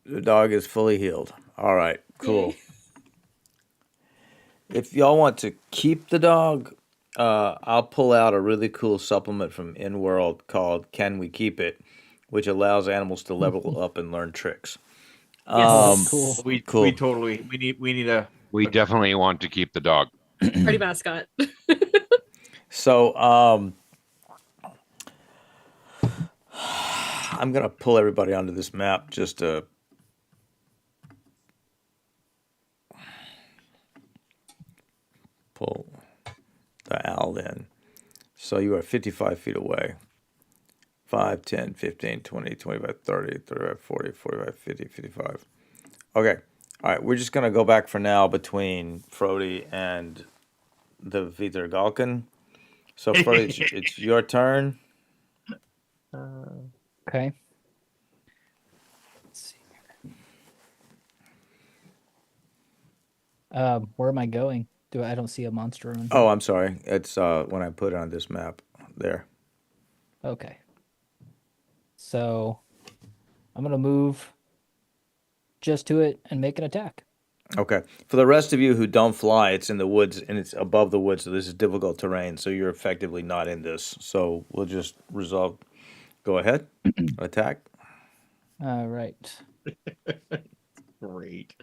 The dog is fully healed. All right, cool. Yay. If y'all want to keep the dog, I'll pull out a really cool supplement from InWorld called "Can We Keep It," which allows animals to level up and learn tricks. Oh, that's cool. we Cool. totally we need a We definitely want to keep the dog. Party mascot. So I'm gonna pull everybody onto this map just to pull the owl in. So you are 55 feet away. 5, 10, 15, 20, 25, 30, 35, 40, 45, 50, 55. Okay. All right. We're just going to go back for now between Frody and the Vitor Galkin. So, Frody, it's your turn. Okay. Let's see here. Where am I going? I don't see a monster on here. Oh, I'm sorry. It's when I put it on this map there. Okay. So I'm gonna move just to it and make an attack. Okay. For the rest of you who don't fly, it's in the woods and it's above the woods, so this is difficult terrain. So you're effectively not in this. So we'll just resolve. Go ahead. Attack. All right. great.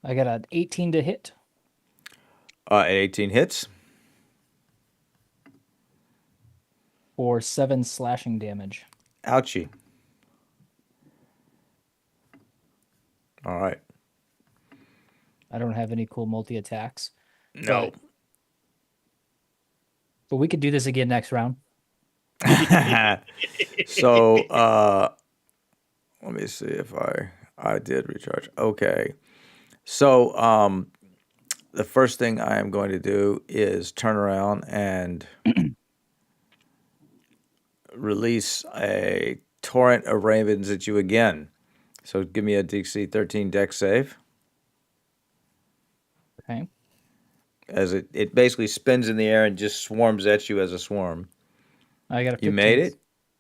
I got an 18 to hit. At 18 hits. For 7 slashing damage. Ouchie. All right. I don't have any cool multi attacks. No. But we could do this again next round. So let me see if I did recharge. Okay. So the first thing I am going to do is turn around and release a torrent of ravens at you again. So give me a DC 13 dex save. Okay. As it basically spins in the air and just swarms at you as a swarm. I got a 15. You made it.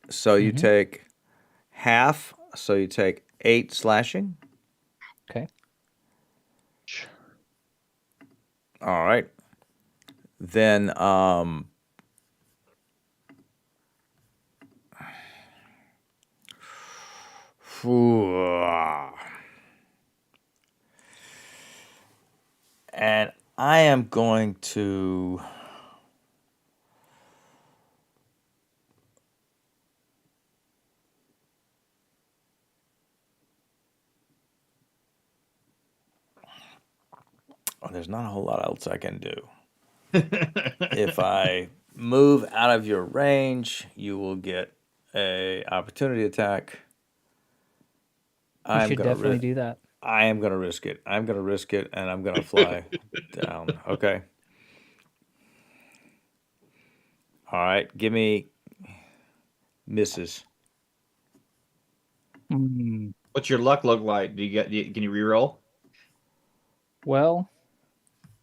So you take half. So you take 8 slashing. Okay. All right. Then And I am going to. Oh, there's not a whole lot else I can do. If I move out of your range, you will get a opportunity attack. You should definitely do that. I am gonna risk it. I'm gonna risk it, and I'm gonna fly down. Okay. All right. Give me misses. Hmm. What's your luck look like? Can you reroll? Well,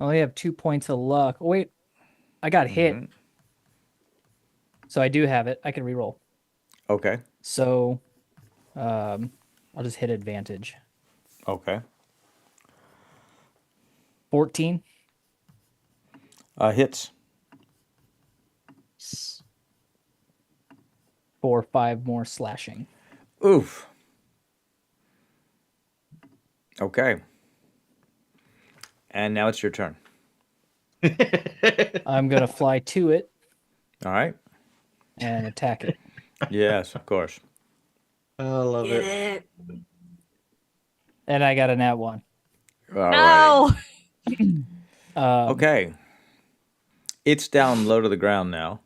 I only have 2 points of luck. Oh, wait, I got hit. So I do have it. I can reroll. Okay. So I'll just hit advantage. Okay. 14. Hits. For 5 more slashing. Oof. Okay. And now it's your turn. I'm going to fly to it All right. and attack it. Yes, of course. I love Get it. it. And I got a nat 1. All No. Okay. It's down low to the ground now.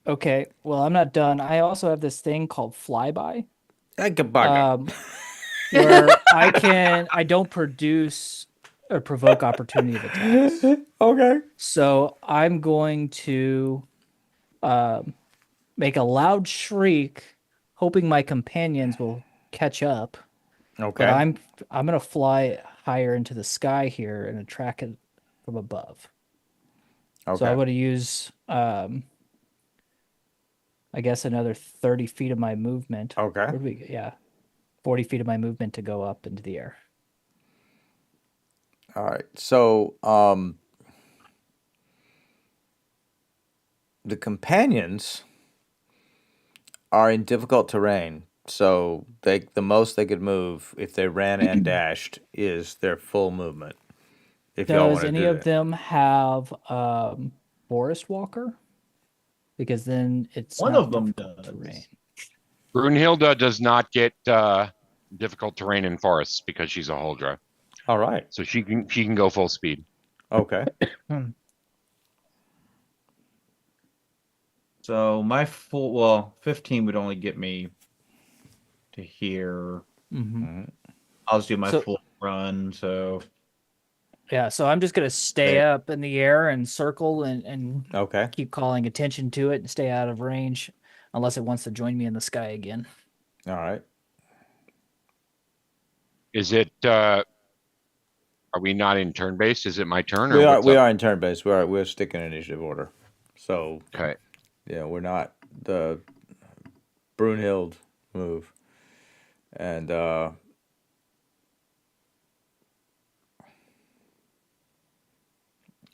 Okay, well, I'm not done. I also have this thing called flyby. Bugger. Where I don't produce or provoke opportunity of attacks. Okay. So I'm going to make a loud shriek, hoping my companions will catch up. Okay. But I'm gonna fly higher into the sky here and attract it from above. Okay. So I'm gonna use I guess another 30 feet of my movement. Okay. Where do we, yeah, 40 feet of my movement to go up into the air. All right. So, the companions are in difficult terrain. So the most they could move if they ran and dashed is their full movement. If y'all Does want to any do of that. them have Forest Walker? Because then it's One not of them difficult does. terrain. Brunhilde does not get difficult terrain in forests because she's a Huldra, All right. so she can go full speed. Okay. So my 15 would only get me to here. Mm-hmm. I'll just do my So- full run. So Yeah, so I'm just gonna stay up in the air and circle and Okay. keep calling attention to it and stay out of range unless it wants to join me in the sky again. All right. Is it? Are we not in turn based? Is it my turn or We are what's we up? are in turn based. We're sticking initiative order. So Okay. yeah, we're not the Brunhild move. And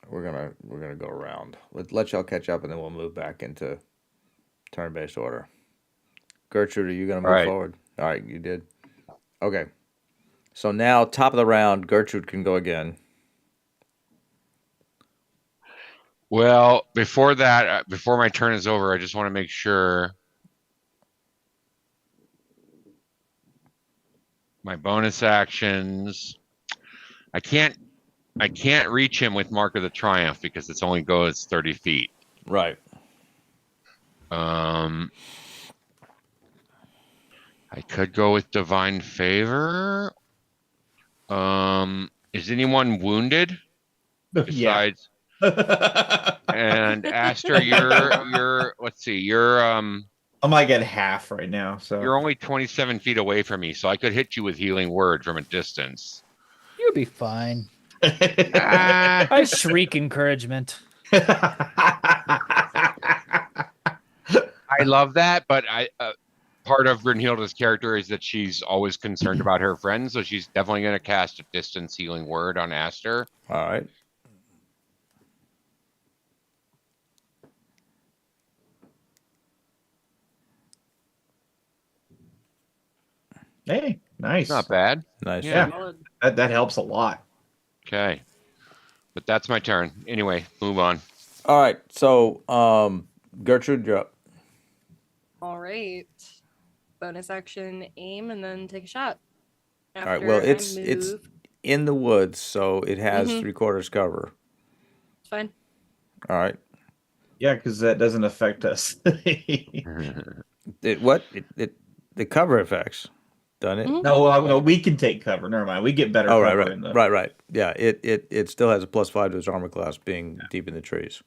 we're gonna go around. Let y'all catch up and then we'll move back into turn based order. Gertrude, are you gonna move All right. forward? All right, you did. Okay. So now top of the round, Gertrude can go again. Well, before that, before my turn is over, I just want to make sure my bonus actions. I can't reach him with Mark of the Triumph because it's only goes 30 feet. Right. I could go with Divine Favor. Is anyone wounded yeah. besides? And Aster, you're let's see, you're I might get half right now. So you're only 27 feet away from me, so I could hit you with Healing Word from a distance. You'll be fine. Ah, I shriek encouragement. I love that, but I part of Brunhilde's character is that she's always concerned about her friends, so she's definitely going to cast a distance Healing Word on Aster. All right. Hey, nice. Not bad. Nice. Yeah. Solid. That helps a lot. Okay. But that's my turn. Anyway, move on. All right. So, Gertrude, you're up. All right. Bonus action, aim, and then take a shot. All right. Well, After it's I it's move. in the woods, so it has Mhm. 3/4 cover. It's fine. All right. Yeah, because that doesn't affect us. It what? The cover effects, doesn't it? Mhm. No, well, no, we can take cover. Never mind. We get better Oh, cover right. in the. Right. Yeah. It still has a +5 to its armor class, being deep in the trees.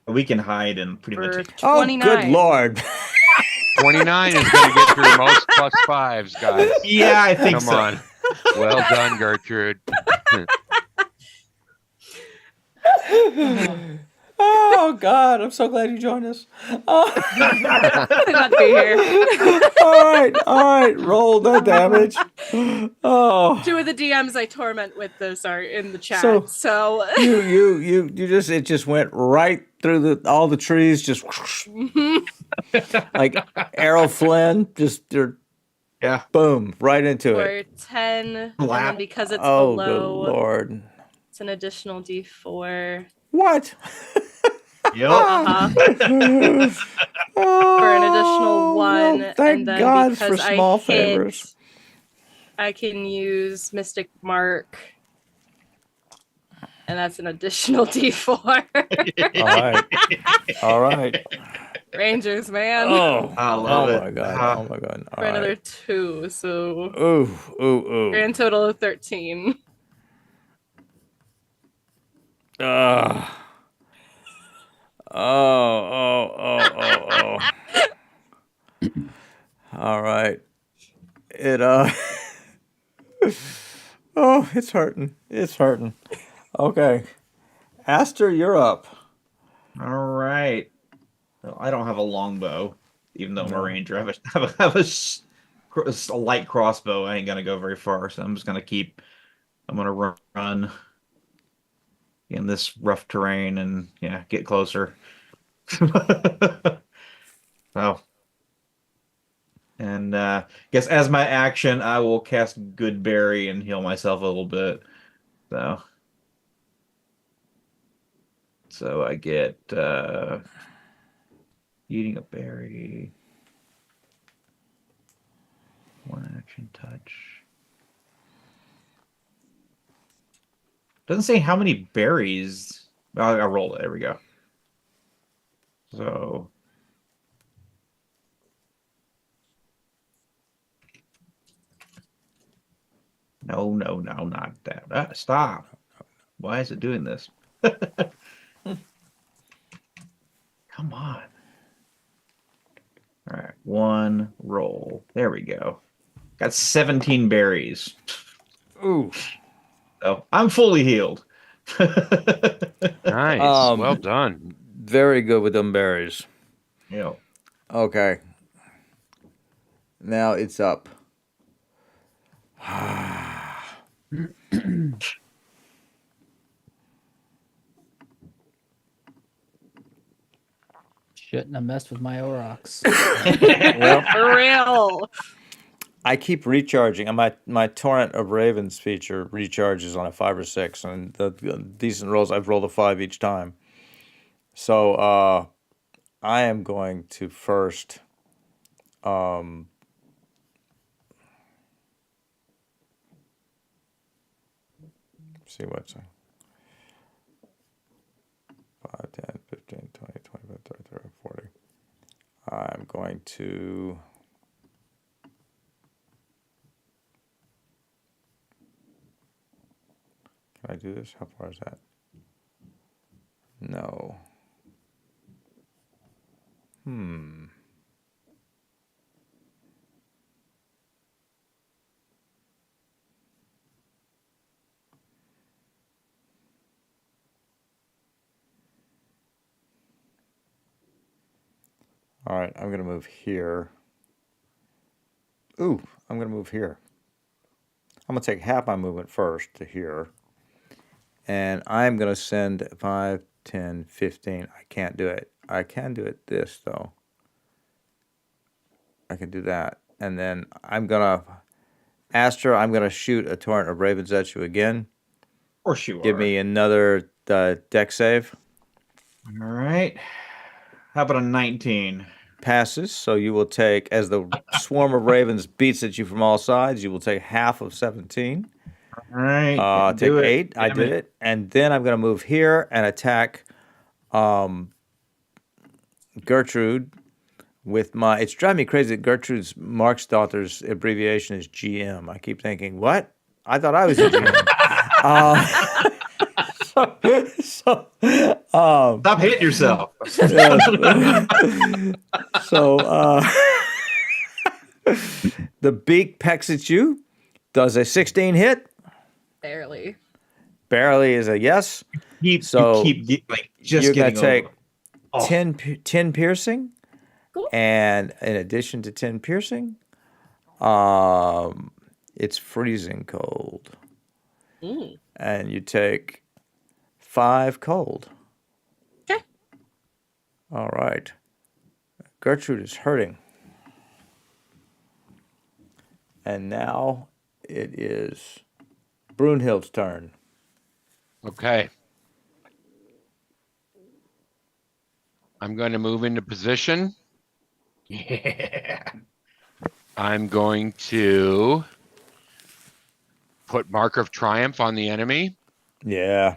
We can hide and pretty much. For Oh, 29. good lord! 29 is going to get through most +5s, guys. Yeah, I think Come so. on. Well done, Gertrude. Oh God! I'm so glad you joined us. Glad to be here. All right. Roll the damage. Oh. Two of the DMs I torment with this are in the chat. So- So, You just it just went right through all the trees, just Mhm. like Errol Flynn, just Yeah. boom, right into it. For 10, and then Lap. because it's Oh, good below, lord! it's an additional D4 What? Yep. uh-huh, for an additional one, Well, thank and then God for because small I hit, favors. I can use Mystic Mark, and that's an additional D4. All right. Rangers, man, Oh, I love it. my God! Oh my God! for All another right. 2, so Ooh. grand total of 13. Ugh. Oh. All right. It oh, it's hurting. It's hurting. Okay. Aster, you're up. All right. Well, I don't have a longbow, even though I'm a No. ranger. I have a light crossbow. I ain't gonna go very far, so I'm just gonna keep. I'm gonna run in this rough terrain and get closer. Oh, and guess as my action, I will cast Good Berry and heal myself a little bit. So I get eating a berry, one action touch. Doesn't say how many berries. I rolled it. There we go. So no, not that. Stop. Why is it doing this? Come on. All right, one roll. There we go. Got 17 berries. Ooh. So I'm fully healed. Nice. Um, Well done. Very good with them berries. Yeah. Okay. Now it's up. Shouldn't have messed with my Aurochs. Well, For real. I keep recharging. And my Torrent of Ravens feature recharges on a 5 or 6, and the decent rolls I've rolled a 5 each time. So I am going to first see what's 5, 10, 15, 20, 25, 30, 30, 40. I'm going to Can I do this? How far is that? No. All right, I'm going to move here. Ooh, I'm going to move here. I'm going to take half my movement first to here. And I'm going to send 5, 10, 15. I can't do it. I can do it though. I can do that. And then I'm going to Astra, I'm going to shoot a torrent of ravens at you again. Of course you Give are. me another deck save. All right. How about a 19? Passes, so you will take, as the swarm of ravens beats at you from all sides, you will take half of 17. All right. Take Do it. 8. I Damn did it. And then I'm going to move here and attack Gertrude with my. It's driving me crazy that Gertrude's Mark's daughter's abbreviation is GM. I keep thinking, what? I thought I was a GM. Stop hitting yourself. So the beak pecks at you. Does a 16 hit? Barely. Barely is a yes. You So keep like just you're going getting to take over. Oh. 10 piercing. Cool. And in addition to 10 piercing, it's freezing cold. And you take 5 cold. Okay. All right. Gertrude is hurting. And now it is Brunhild's turn. Okay. I'm going to move into position. Yeah. I'm going to put Mark of Triumph on the enemy. Yeah.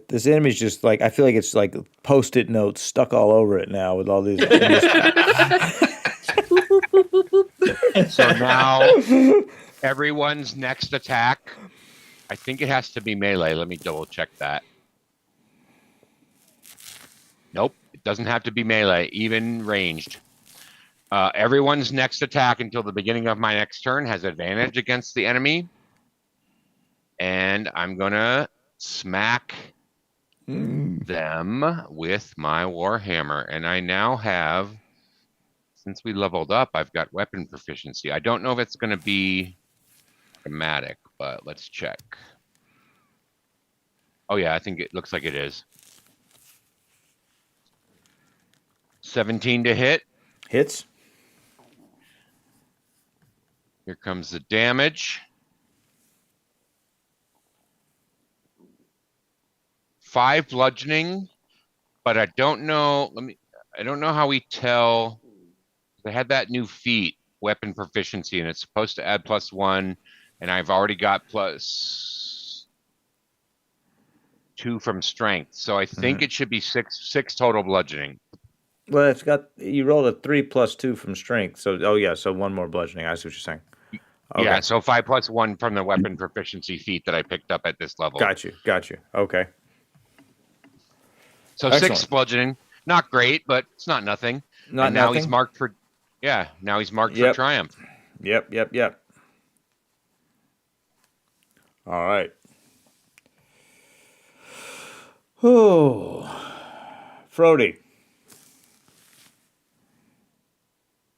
This enemy's just like, I feel like it's like Post-it notes stuck all over it now with all these. So now everyone's next attack, I think it has to be melee. Let me double check that. Nope, it doesn't have to be melee, even ranged. Everyone's next attack until the beginning of my next turn has advantage against the enemy. And I'm gonna smack them with my Warhammer. And I now have, since we leveled up, I've got weapon proficiency. I don't know if it's gonna be automatic, but let's check. Oh yeah, I think it looks like it is. 17 to hit. Hits. Here comes the damage. 5 bludgeoning, but I don't know. I don't know how we tell. They had that new feat, weapon proficiency, and it's supposed to add +1, and I've already got +2 from strength. So I think it should be six total bludgeoning. Well, it's got, you rolled a 3 + 2 from strength. So, oh yeah, so 1 more bludgeoning. I see what you're saying. Okay. Yeah, so 5 + 1 from the weapon proficiency feat that I picked up at this level. Got you. Okay. So Excellent. 6 bludgeoning, not great, but it's not nothing. Not and now nothing? he's marked for, now he's marked for Yep. triumph. Yep. All right. Oh, Frody.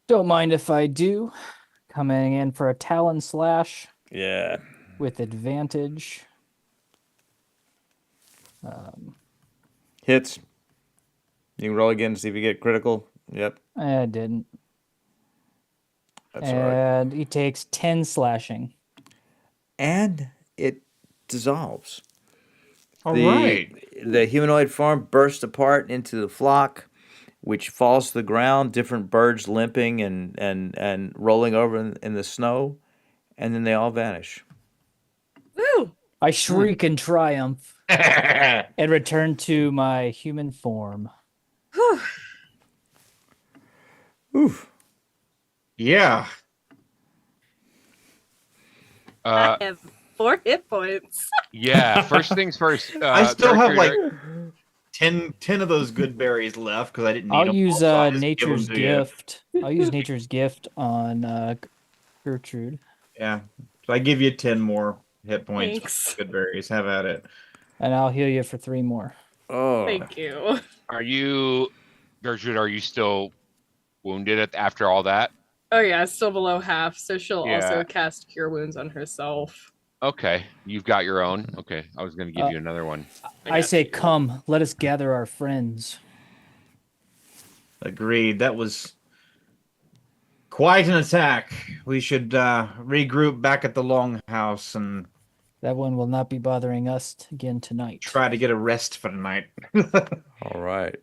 Don't mind if I do. Coming in for a Talon Slash Yeah. with advantage. Hits. You can roll again to see if you get critical. Yep. I didn't. That's all right. And he takes 10 slashing. And it dissolves. All right. The humanoid form bursts apart into the flock, which falls to the ground, different birds limping and rolling over in the snow, and then they all vanish. Woo! I shriek in triumph and return to my human form. Whew. Oof. Yeah. I have 4 hit points. Yeah, first things first. I still have like Gertrude, 10 of those good berries left because I didn't need I'll them use all, so I just give Nature's them to you. Gift. I'll use Nature's Gift on Gertrude. Yeah. So I give you 10 more hit points. Thanks. Good berries. Have at it. And I'll heal you for 3 more. Oh. Thank you. Are you, Gertrude, are you still wounded after all that? Oh yeah, still below half, so she'll Yeah. also cast Cure Wounds on herself. Okay, you've got your own. Okay, I was going to give you another one. I say, come, let us gather our friends. Agreed. That was quite an attack. We should regroup back at the Longhouse and That one will not be bothering us again tonight. try to get a rest for the night. All right.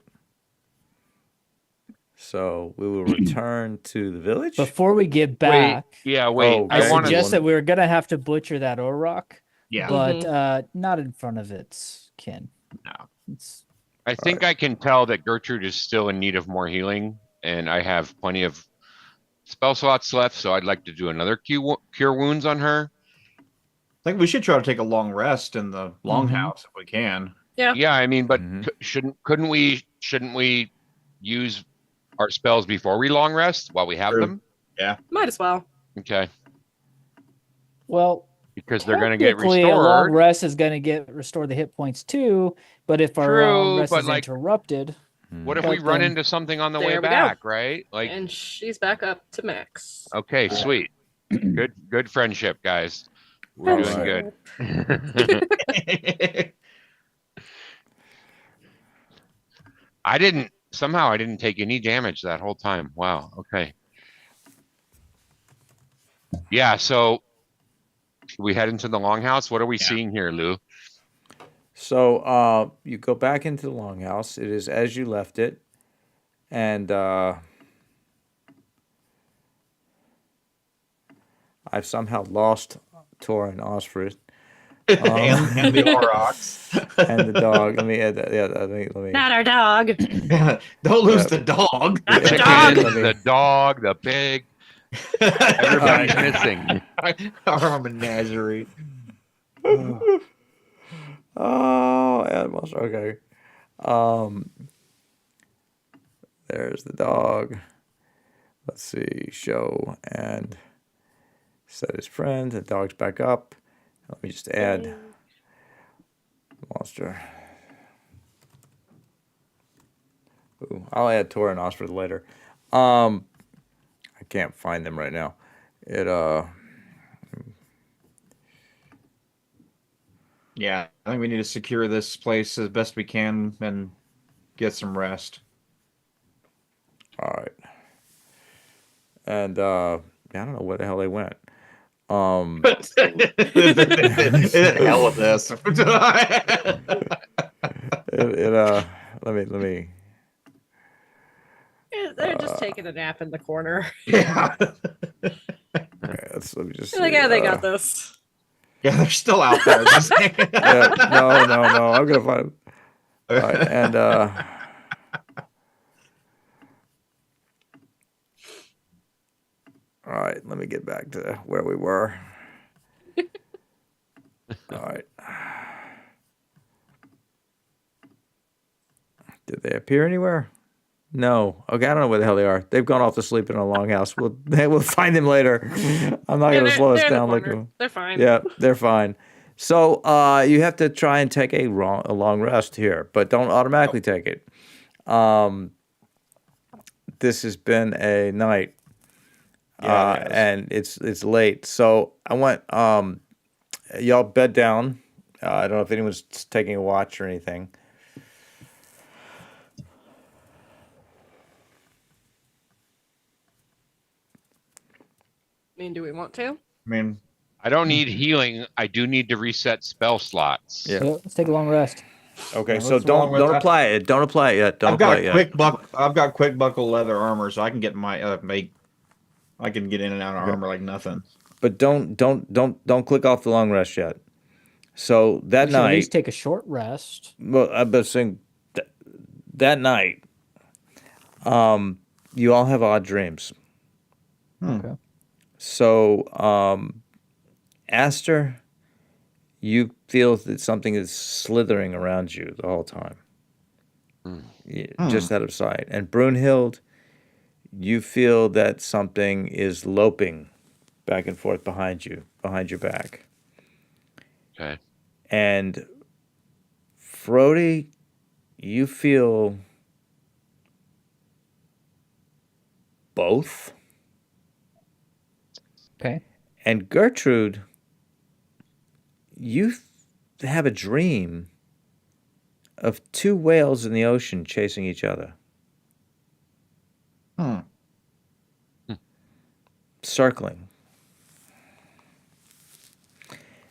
So we will return to the village. Before we get Wait, back, yeah, wait. Oh, I okay. want to. suggest that we were gonna have to butcher that Orrock, Yeah. but not in front of its kin. No. It's I think I can tell that Gertrude is still in need of more healing, and I have plenty of spell slots left, so I'd like to do another cure wounds on her. I think we should try to take a long rest in the Longhouse if we can. Yeah, I mean, but Mhm. shouldn't we use our spells before we long rest while we have True. them? Might as well. Okay, well, because they're gonna get technically, a long restored. rest is gonna restore the hit points too. But if our long True, rest but is like- interrupted, What if But we run then- into something on the There way we go. back, right? Like, And she's back up to max. okay, sweet, good friendship, guys. We're doing Alright. good. I didn't take any damage that whole time. Wow. Okay. Yeah. So we head into the longhouse. What are we seeing here, Lou? So you go back into the longhouse. It is as you left it, and I've somehow lost Tor and Osfrid and the Aurochs. and the dog. Let me add that. Yeah, let me. Not our dog. Don't lose Yeah. the dog. Not the Chicken, dog. the dog, the pig. Everybody's missing. Our menagerie. Oh, animals. Okay. There's the dog. Let's see. Show and set his friend. The dog's back up. Let me just add monster. Ooh, I'll add Tor and Osford later. I can't find them right now. Yeah, I think we need to secure this place as best we can and get some rest. All right. And I don't know where the hell they went. Um, Hell with this. let me. They're just taking a nap in the corner. Yeah. Okay, let me just. They're like, see, yeah, they got this. Yeah, they're still out there. Just Yeah, no. I'm gonna find them. All right, and all right. Let me get back to where we were. All right. Did they appear anywhere? No. Okay, I don't know where the hell they are. They've gone off to sleep in a longhouse. We'll find them later. I'm not gonna slow us they're in the down. Look at corner. them. They're fine. Yeah, they're fine. So you have to try and take a long rest here, but don't automatically take it. This has been a night, Yeah, it has. and it's late. So I want y'all bed down. I don't know if anyone's taking a watch or anything. I mean, do we want to? I mean, I don't need healing. I do need to reset spell slots. Yeah. so let's take a long rest. Okay, Yeah, so what's wrong with don't that? apply it. Don't apply it yet. Don't I've got apply it yet. quick buckle leather armor, so I can get my I can get in and out of armor like nothing. But don't click off the long rest yet. So that We should at night, least take a short rest. well, I've been saying that night, you all have odd dreams. Okay. So, Aster, you feel that something is slithering around you the whole time, just out of sight. And Brunhild, you feel that something is loping back and forth behind you, behind your back. Okay. And Frody, you feel both. Okay. And Gertrude, you have a dream of two whales in the ocean chasing each other. circling.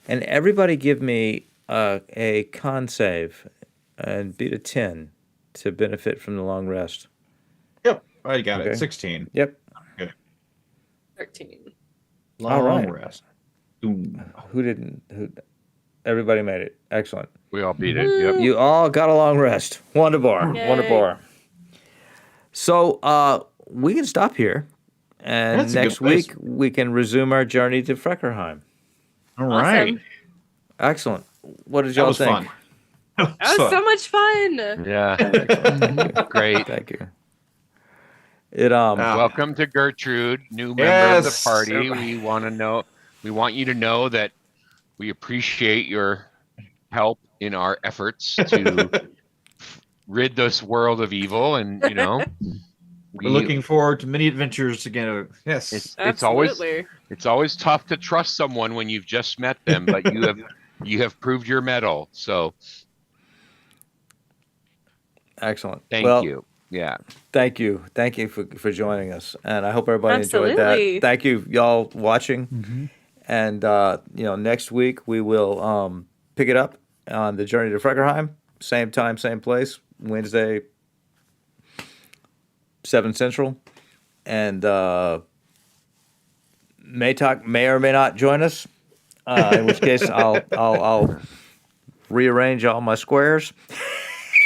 And everybody give me a con save and beat a 10 to benefit from the long rest. Yep, I got Okay. it. 16. Yep. 13. Long All right. rest. Ooh. Who didn't? Everybody made it. Excellent. We all beat it. Yep. You all got a long rest. Wonderbar. Yay. Wonderbar. So we can stop here. And That's a good next place. week, we can resume our journey to Freckerheim. All right. Awesome. Excellent. What did That y'all was think? fun. That was so much fun. Yeah. Great. Thank you. It Welcome to Gertrude, new member of the Yes. party. We want you to know that we appreciate your help in our efforts to rid this world of evil, and We're looking forward to many adventures together. Yes. it's always tough to trust someone when you've just met them, but you have proved your mettle. So excellent. thank Well, you. Yeah. Thank you. Thank you for joining us. And I hope everybody enjoyed Absolutely. that. Thank you, y'all, watching. And, next week we will pick it up on the journey to Freckerheim. Same time, same place. Wednesday, 7 Central. And Maytalk may or may not join us. In which case I'll rearrange all my squares.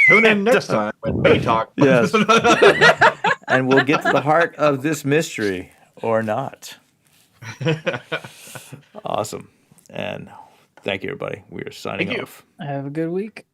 Tune in next time when we talk. Yes. And we'll get to the heart of this mystery or not. Awesome. And thank you, everybody. We are signing Thank you. off. Have a good week.